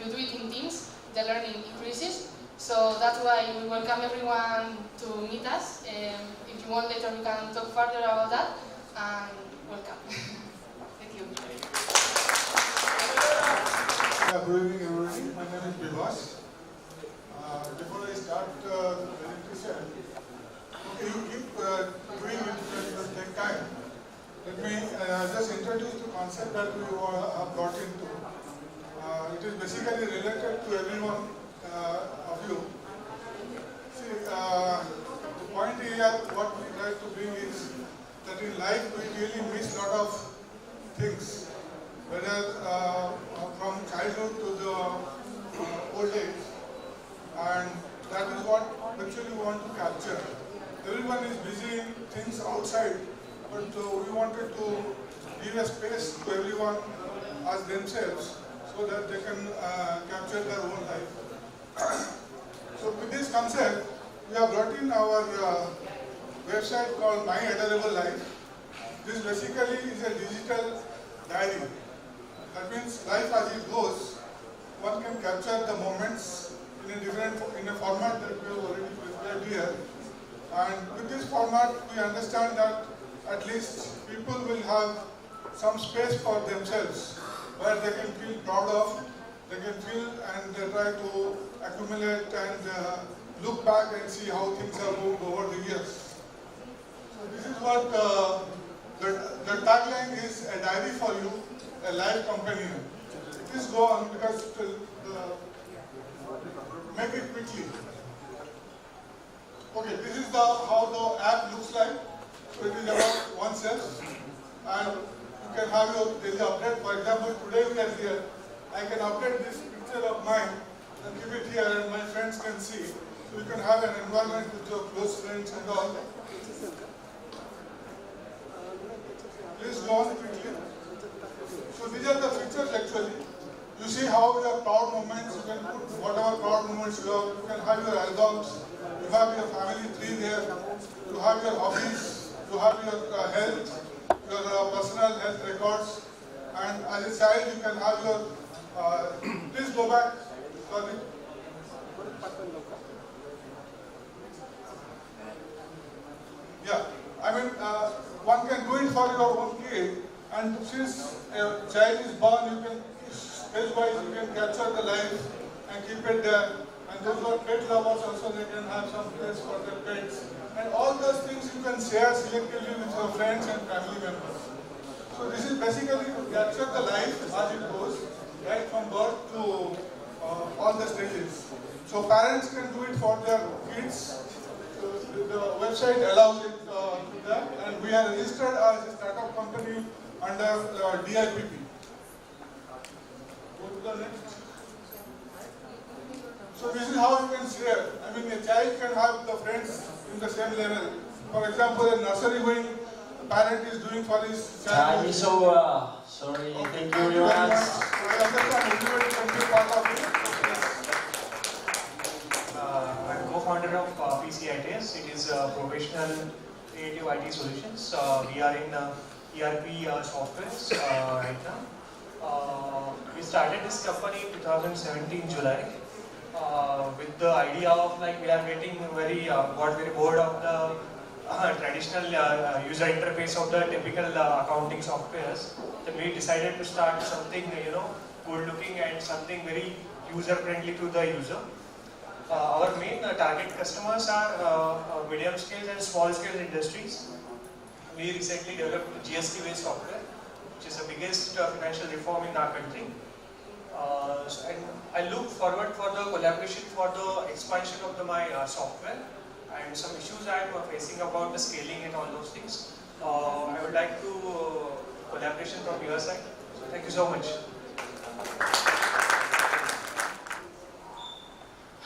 do it in teams, the learning increases. So that's why we welcome everyone to meet us. If you want later, we can talk further about that, and welcome. Thank you. Good evening, everybody. My name is Bivas. Before I start the presentation, okay, you keep doing it, it will take time. Let me just introduce the concept that we have got into. It is basically related to everyone of you. See, the point here, what we try to bring is that in life we really miss a lot of things, whether from childhood to the old age, and that is what actually we want to capture. Everyone is busy in things outside, but we wanted to give a space to everyone as themselves so that they can capture their own life. So with this concept, we have brought in our website called My Adorable Life. This basically is a digital diary. That means life as it goes, one can capture the moments in a format that we have already prepared here. And with this format, we understand that at least people will have some space for themselves where they can feel proud of, they can feel and they try to accumulate and look back and see how things have moved over the years. So this is what the tagline is: a diary for you, a life companion. Please go on because make it quickly. Okay, this is how the app looks like. So it is about oneself, and you can have your daily update. For example, today we are here. I can update this picture of mine and keep it here, and my friends can see. So you can have an environment with your close friends and all. Please go on quickly. So these are the pictures actually. You see how your proud moments, you can put whatever proud moments you have. You can have your albums, you have your family tree there, you have your hobbies, you have your health, your personal health records, and as a child you can have your, please go back, sorry. Yeah, I mean, one can do it for your own kid, and since a child is born, you can, space-wise, you can capture the life and keep it there. And those who are pet lovers also, they can have some place for their pets. And all those things you can share selectively with your friends and family members. So this is basically to capture the life as it goes, right from birth to all the stages. So parents can do it for their kids. So the website allows it to that, and we are registered as a startup company under DIPP. Go to the next. So this is how you can share. I mean, a child can have the friends in the same level. For example, a nursery going, the parent is doing for his child. Time is over. Sorry, thank you very much. I understand everybody can be part of it. I'm co-founder of PCITS. It is professional creative IT solutions. We are in ERP softwares right now. We started this company in 2017 July, with the idea of like we are getting got very bored of the traditional user interface of the typical accounting softwares. Then we decided to start something good looking and something very user friendly to the user. Our main target customers are medium scale and small scale industries. We recently developed GST based software, which is the biggest financial reform in our country. And I look forward for the collaboration for the expansion of my software and some issues I am facing about the scaling and all those things. I would like to collaboration from your side. So thank you so much.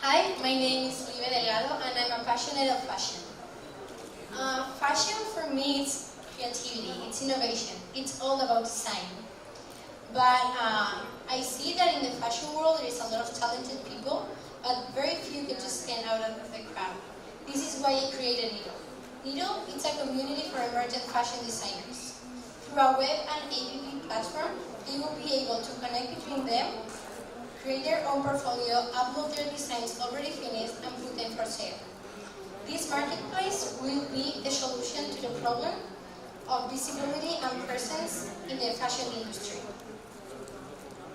Hi, my name is Olive Delgado and I'm a passionate of fashion. Fashion for me is creativity, it's innovation, it's all about design. But I see that in the fashion world there is a lot of talented people, but very few get to stand out of the crowd. This is why I created Nido. Nido is a community for emergent fashion designers. Through a web and app platform, they will be able to connect between them, create their own portfolio, upload their designs already finished, and put them for sale. This marketplace will be the solution to the problem of visibility and presence in the fashion industry.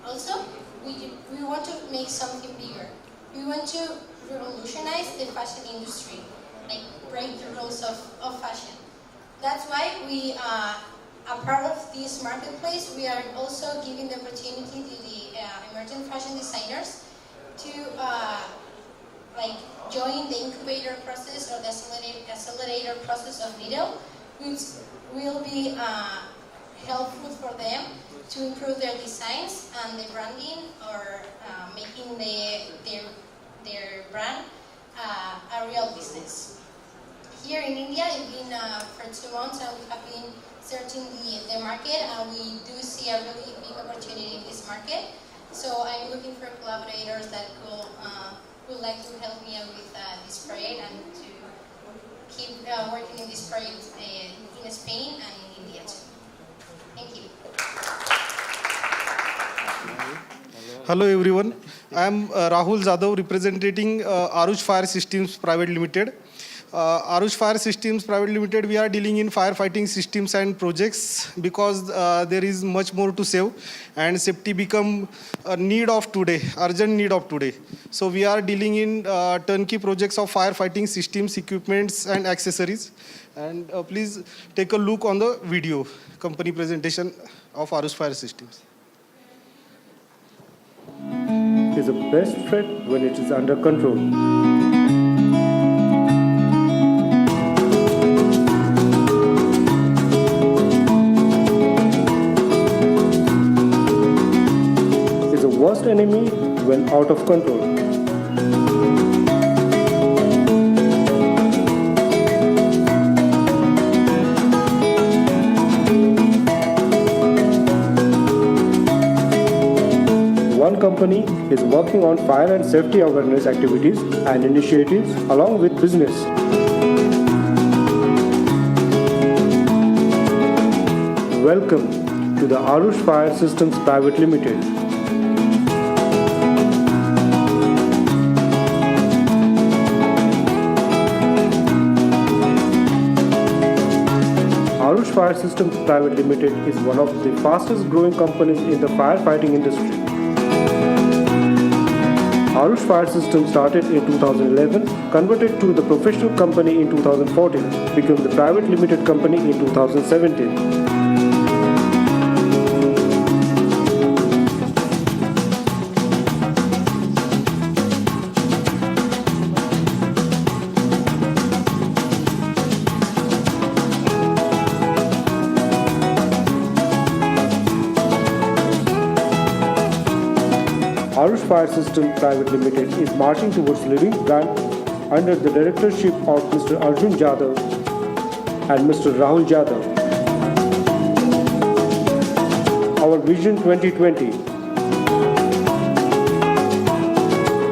Also, we want to make something bigger. We want to revolutionize the fashion industry, like break the rules of fashion. That's why we are a part of this marketplace. We are also giving the opportunity to the emerging fashion designers to join the incubator process or the accelerator process of Nido, which will be helpful for them to improve their designs and the branding or making their brand a real business. Here in India, it's been for 2 months and we have been searching the market and we do see a really big opportunity in this market. So I'm looking for collaborators that would like to help me out with this project and to keep working in this project in Spain and in India too. Thank you. Hello everyone, I am Rahul Jadhav representing Arush Fire Systems Private Limited. Arush Fire Systems Private Limited, we are dealing in firefighting systems and projects because there is much more to save and safety become a need of today, urgent need of today. So we are dealing in turnkey projects of firefighting systems, equipments and accessories. And please take a look on the video, company presentation of Arush Fire Systems. Is a best threat when it is under control. Is a worst enemy when out of control. One company is working on fire and safety awareness activities and initiatives along with business. Welcome to the Arush Fire Systems Private Limited. Arush Fire Systems Private Limited is one of the fastest growing companies in the firefighting industry. Arush Fire Systems started in 2011, converted to the professional company in 2014, became the private limited company in 2017. Arush Fire Systems Private Limited is marching towards living brand under the directorship of Mr. Arjun Jadhav and Mr. Rahul Jadhav. Our Vision 2020.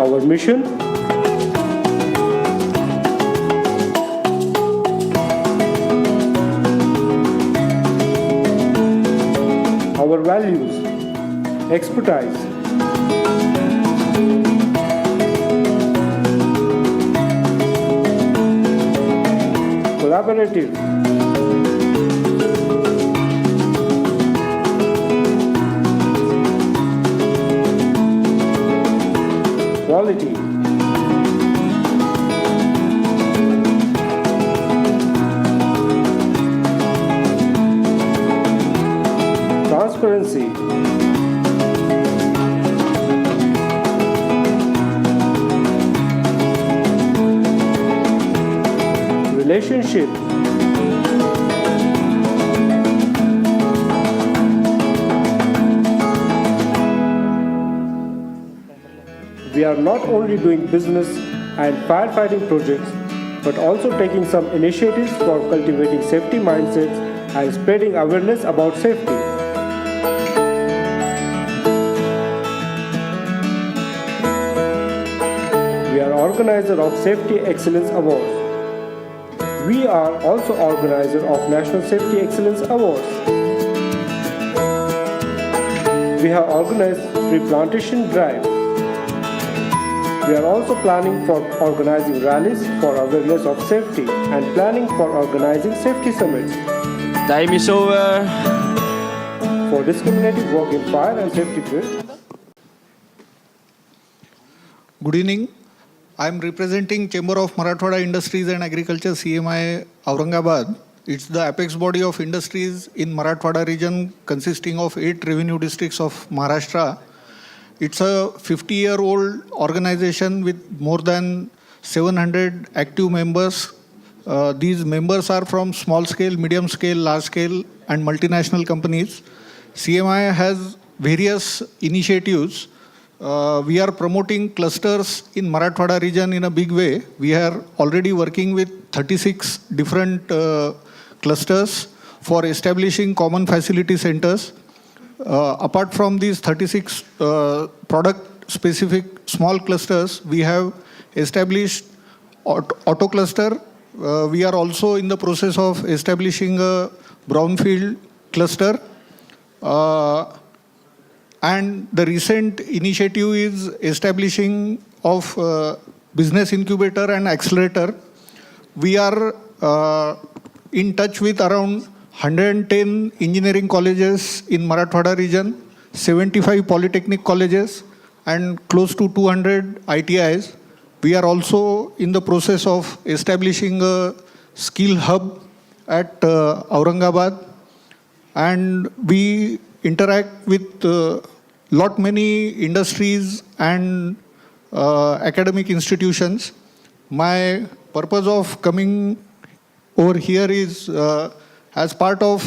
Our mission. Our values. Expertise. collaborative, quality, transparency, relationship, we are not only doing business and firefighting projects, but also taking some initiatives for cultivating safety mindsets and spreading awareness about safety. We are organizer of Safety Excellence Awards. We are also organizer of National Safety Excellence Awards. We have organized tree plantation drive. We are also planning for organizing rallies for awareness of safety and planning for organizing safety summits. Time is over. For discriminative work in fire and safety drill. Good evening. I am representing Chamber of Marathwada Industries and Agriculture CMI Aurangabad. It's the apex body of industries in Marathwada region consisting of 8 revenue districts of Maharashtra. It's a 50-year-old organization with more than 700 active members. These members are from small scale, medium scale, large scale and multinational companies. CMI has various initiatives. We are promoting clusters in Marathwada region in a big way. We are already working with 36 different clusters for establishing common facility centers. Apart from these 36 product-specific small clusters, we have established auto cluster. We are also in the process of establishing a brownfield cluster. And the recent initiative is establishing of business incubator and accelerator. We are in touch with around 110 engineering colleges in Marathwada region, 75 polytechnic colleges, and close to 200 ITIs. We are also in the process of establishing a skill hub at Aurangabad, and we interact with lot many industries and academic institutions. My purpose of coming over here is as part of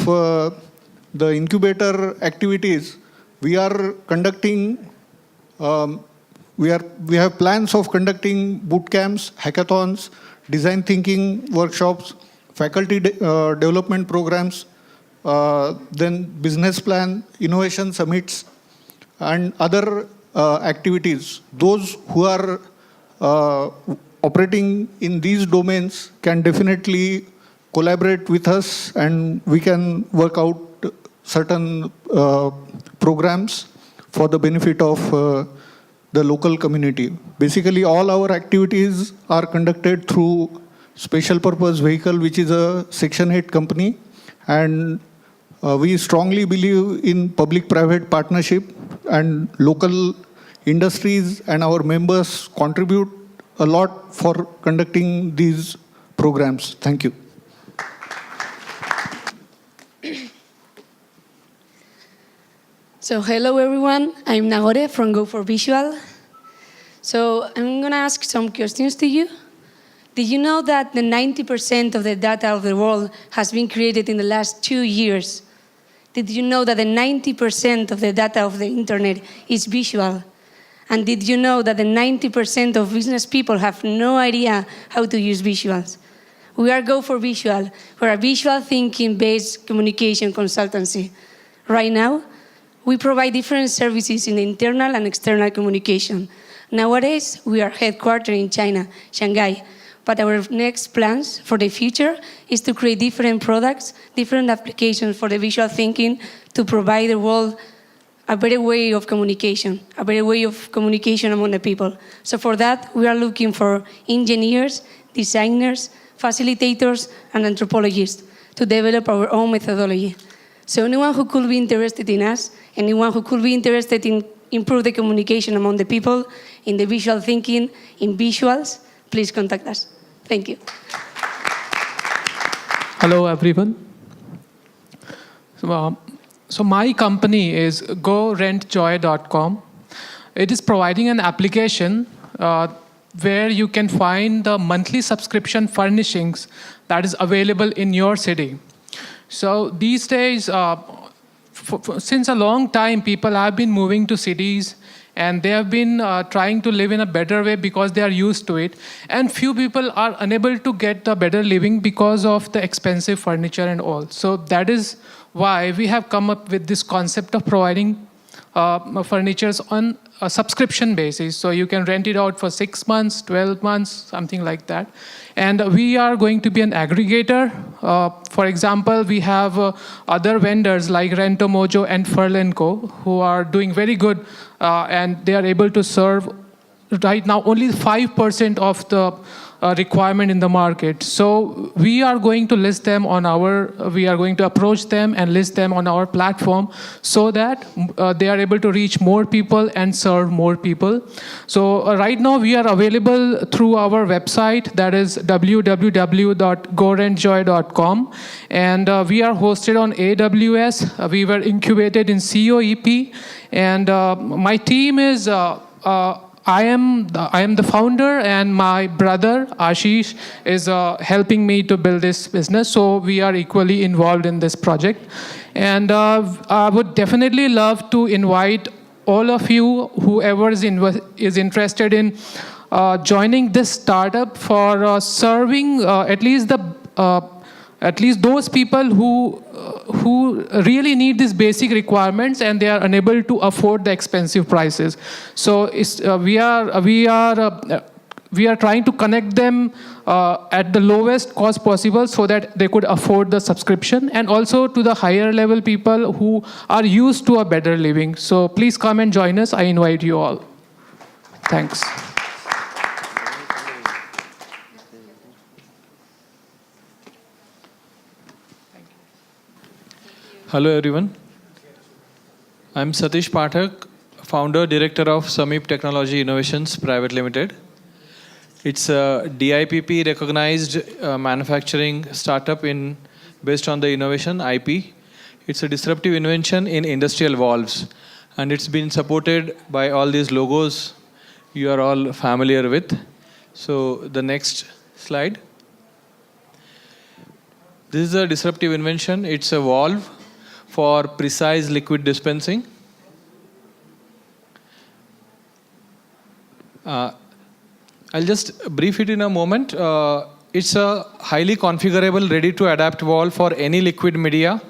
the incubator activities, we are conducting, we have plans of conducting boot camps, hackathons, design thinking workshops, faculty development programs, then business plan, innovation summits, and other activities. Those who are operating in these domains can definitely collaborate with us, and we can work out certain programs for the benefit of the local community. Basically, all our activities are conducted through special purpose vehicle, which is a Section 8 company, and we strongly believe in public-private partnership, and local industries and our members contribute a lot for conducting these programs. Thank you. So hello everyone, I'm Nagore from Go for Visual. So I'm going to ask some questions to you. Did you know that the 90% of the data of the world has been created in the last 2 years? Did you know that the 90% of the data of the internet is visual? And did you know that the 90% of business people have no idea how to use visuals? We are Go for Visual. We're a visual thinking-based communication consultancy. Right now, we provide different services in internal and external communication. Nowadays, we are headquartered in China, Shanghai. But our next plans for the future is to create different products, different applications for the visual thinking to provide the world a better way of communication, a better way of communication among the people. So for that, we are looking for engineers, designers, facilitators, and anthropologists to develop our own methodology. So anyone who could be interested in us, anyone who could be interested in improve the communication among the people, in the visual thinking, in visuals, please contact us. Thank you. Hello, everyone. So my company is GoRentJoy.com. It is providing an application where you can find the monthly subscription furnishings that is available in your city. So these days, since a long time, people have been moving to cities and they have been trying to live in a better way because they are used to it. And few people are unable to get a better living because of the expensive furniture and all. So that is why we have come up with this concept of providing furnitures on a subscription basis. So you can rent it out for 6 months, 12 months, something like that. And we are going to be an aggregator. For example, we have other vendors like Rentomojo and Furlenco who are doing very good and they are able to serve right now only 5% of the requirement in the market. So we are going to list them on we are going to approach them and list them on our platform so that they are able to reach more people and serve more people. So right now we are available through our website, that is www.gorentjoy.com, and we are hosted on AWS. We were incubated in COEP, and my team is I am the founder, and my brother Ashish is helping me to build this business. So we are equally involved in this project, and I would definitely love to invite all of you, whoever is interested in joining this startup for serving at least those people who really need these basic requirements and they are unable to afford the expensive prices. So we are trying to connect them at the lowest cost possible so that they could afford the subscription, and also to the higher level people who are used to a better living. So please come and join us. I invite you all. Thanks. Hello everyone. I'm Satish Pathak, founder director of Samip Technology Innovations Private Limited. It's a DIPP recognized manufacturing startup based on the innovation IP. It's a disruptive invention in industrial valves, and it's been supported by all these logos you are all familiar with. So the next slide. This is a disruptive invention. It's a valve for precise liquid dispensing. I'll just brief it in a moment. It's a highly configurable, ready-to-adapt valve for any liquid media,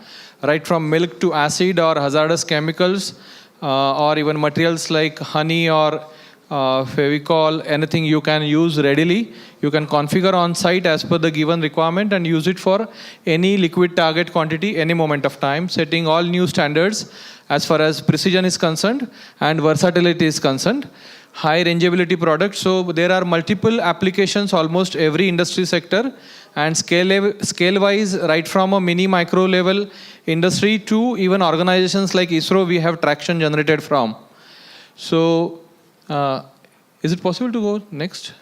right from milk to acid or hazardous chemicals, or even materials like honey or Fevicol, anything you can use readily. You can configure on site as per the given requirement and use it for any liquid target quantity, any moment of time, setting all new standards as far as precision is concerned and versatility is concerned. High rangeability product. So there are multiple applications, almost every industry sector, and scale-wise, right from a mini micro level industry to even organizations like ISRO, we have traction generated from. So is it possible to go next?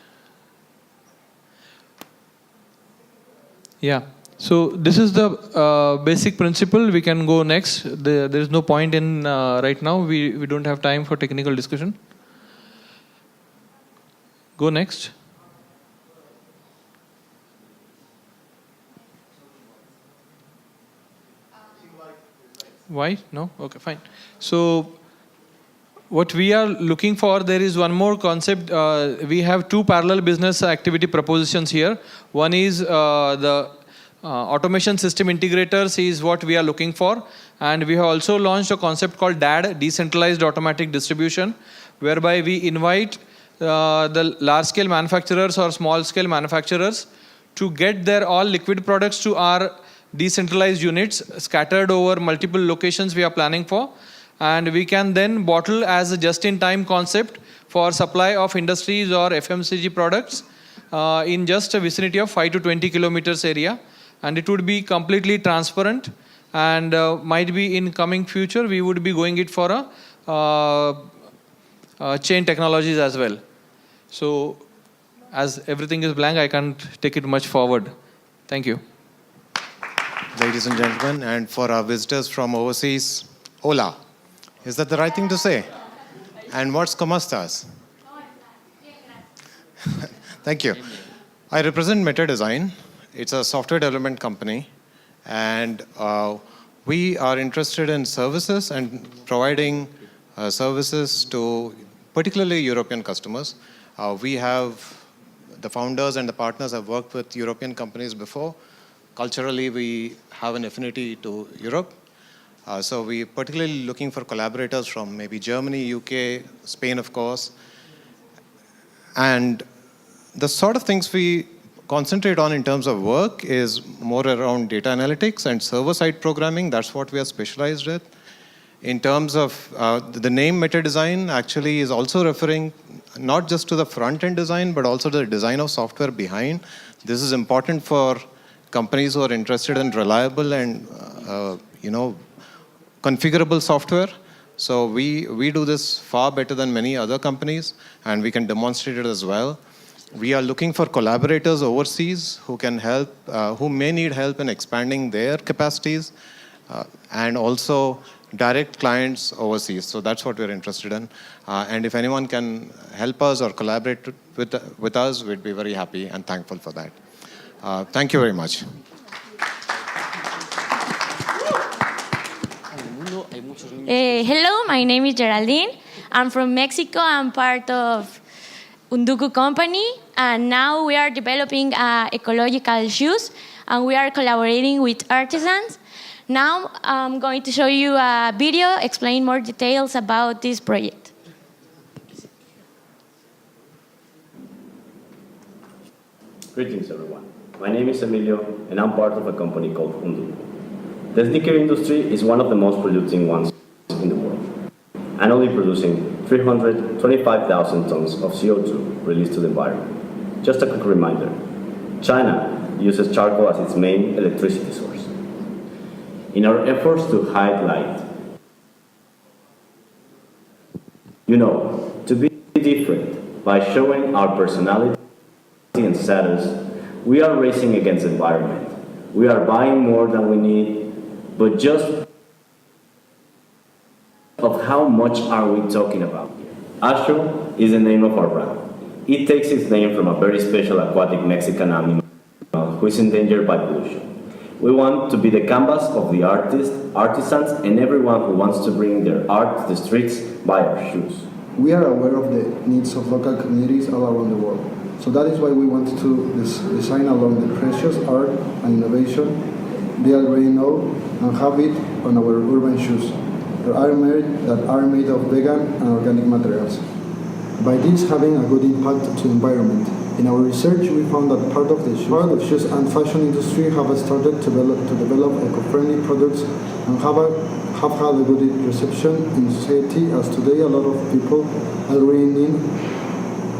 Yeah. So this is the basic principle. We can go next. There is no point in right now. We don't have time for technical discussion. Go next. Why? No? Okay, fine. So what we are looking for, there is one more concept. We have two parallel business activity propositions here. One is the automation system integrators is what we are looking for. And we have also launched a concept called DAD, Decentralized Automatic Distribution, whereby we invite the large-scale manufacturers or small-scale manufacturers to get their all liquid products to our decentralized units scattered over multiple locations we are planning for. And we can then bottle as a just-in-time concept for supply of industries or FMCG products in just a vicinity of 5 to 20 kilometers area, and it would be completely transparent, and might be in coming future we would be going it for a chain technologies as well. So as everything is blank, I can't take it much forward. Thank you. Ladies and gentlemen, and for our visitors from overseas, hola. Is that the right thing to say? And what's como estas? Thank you. I represent Meta Design. It's a software development company, and we are interested in services and providing services to particularly European customers. We have, the founders and the partners have worked with European companies before. Culturally, we have an affinity to Europe. So we're particularly looking for collaborators from maybe Germany, UK, Spain, of course. And the sort of things we concentrate on in terms of work is more around data analytics and server-side programming. That's what we are specialized with. In terms of the name Meta Design actually is also referring not just to the front-end design, but also the design of software behind. This is important for companies who are interested in reliable and configurable software. So we do this far better than many other companies, and we can demonstrate it as well. We are looking for collaborators overseas who can help, who may need help in expanding their capacities, and also direct clients overseas. So that's what we're interested in. And if anyone can help us or collaborate with us, we'd be very happy and thankful for that. Thank you very much. Hello, my name is Geraldine. I'm from Mexico. I'm part of Unduku company, and now we are developing ecological shoes, and we are collaborating with artisans. Now I'm going to show you a video explaining more details about this project. Greetings, everyone. My name is Emilio, and I'm part of a company called Unduku. The sneaker industry is one of the most polluting ones in the world, annually producing 325,000 tons of CO2 released to the environment. Just a quick reminder, China uses charcoal as its main electricity source. In our efforts to highlight, to be different by showing our personality and status, we are racing against the environment. We are buying more than we need, but just of how much are we talking about? Astro is the name of our brand. It takes its name from a very special aquatic Mexican animal who is endangered by pollution. We want to be the canvas of the artists, artisans, and everyone who wants to bring their art to the streets by our shoes. We are aware of the needs of local communities all around the world. So that is why we want to design along the precious art and innovation they already know and have it on our urban shoes that are made of vegan and organic materials. By this having a good impact to the environment. In our research, we found that part of the shoes and fashion industry have started to develop eco-friendly products and have had a good reception in society, as today a lot of people are really in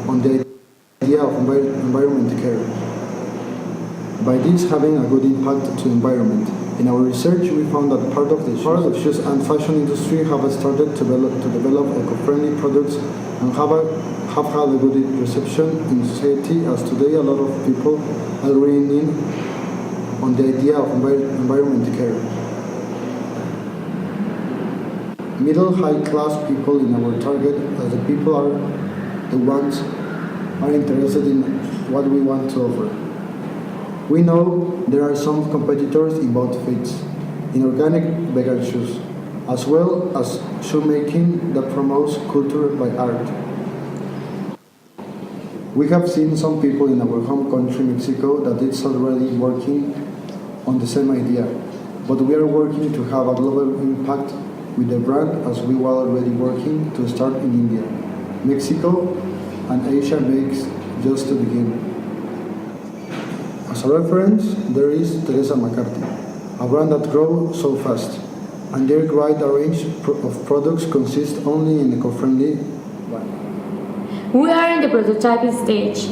on the idea of environment care. By this having a good impact to the environment. In our research, we found that part of the shoes and fashion industry have started to develop eco-friendly products and have had a good reception in society, as today a lot of people are really in on the idea of environment care. Middle-high class people in our target, as the people are the ones are interested in what we want to offer. We know there are some competitors in both fields, in organic vegan shoes, as well as shoemaking that promotes culture by art. We have seen some people in our home country, Mexico, that it's already working on the same idea, but we are working to have a global impact with the brand, as we were already working to start in India. Mexico and Asia makes just to begin. As a reference, there is Teresa McCarthy, a brand that grows so fast, and their wide range of products consists only in eco-friendly. We are in the prototyping stage.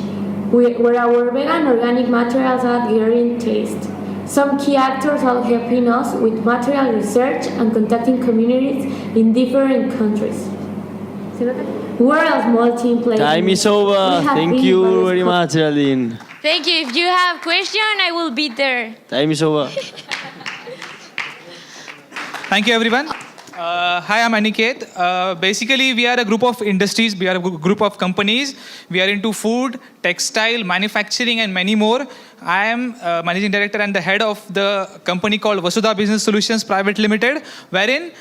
where our vegan organic materials add green taste. Some key actors are helping us with material research and contacting communities in different countries. We're a small team playing. Time is over. Thank you very much, Geraldine. Thank you. If you have question, I will be there. Time is over. Thank you, everyone. Hi, I'm Aniket. Basically, we are a group of industries. We are a group of companies. We are into food, textile, manufacturing, and many more. I am managing director and the head of the company called Vasudha Business Solutions Private Limited, wherein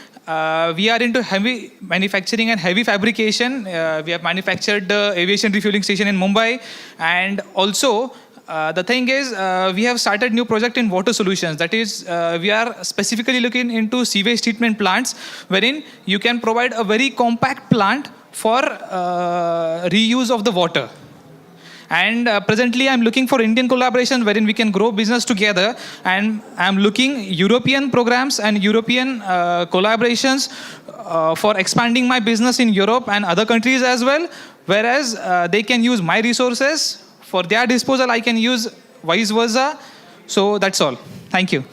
we are into heavy manufacturing and heavy fabrication. We have manufactured the aviation refueling station in Mumbai, and also the thing is, we have started new project in water solutions. That is, we are specifically looking into sewage treatment plants, wherein you can provide a very compact plant for reuse of the water. And presently, I'm looking for Indian collaboration wherein we can grow business together. And I'm looking European programs and European collaborations for expanding my business in Europe and other countries as well. Whereas they can use my resources for their disposal, I can use vice versa. So that's all. Thank you.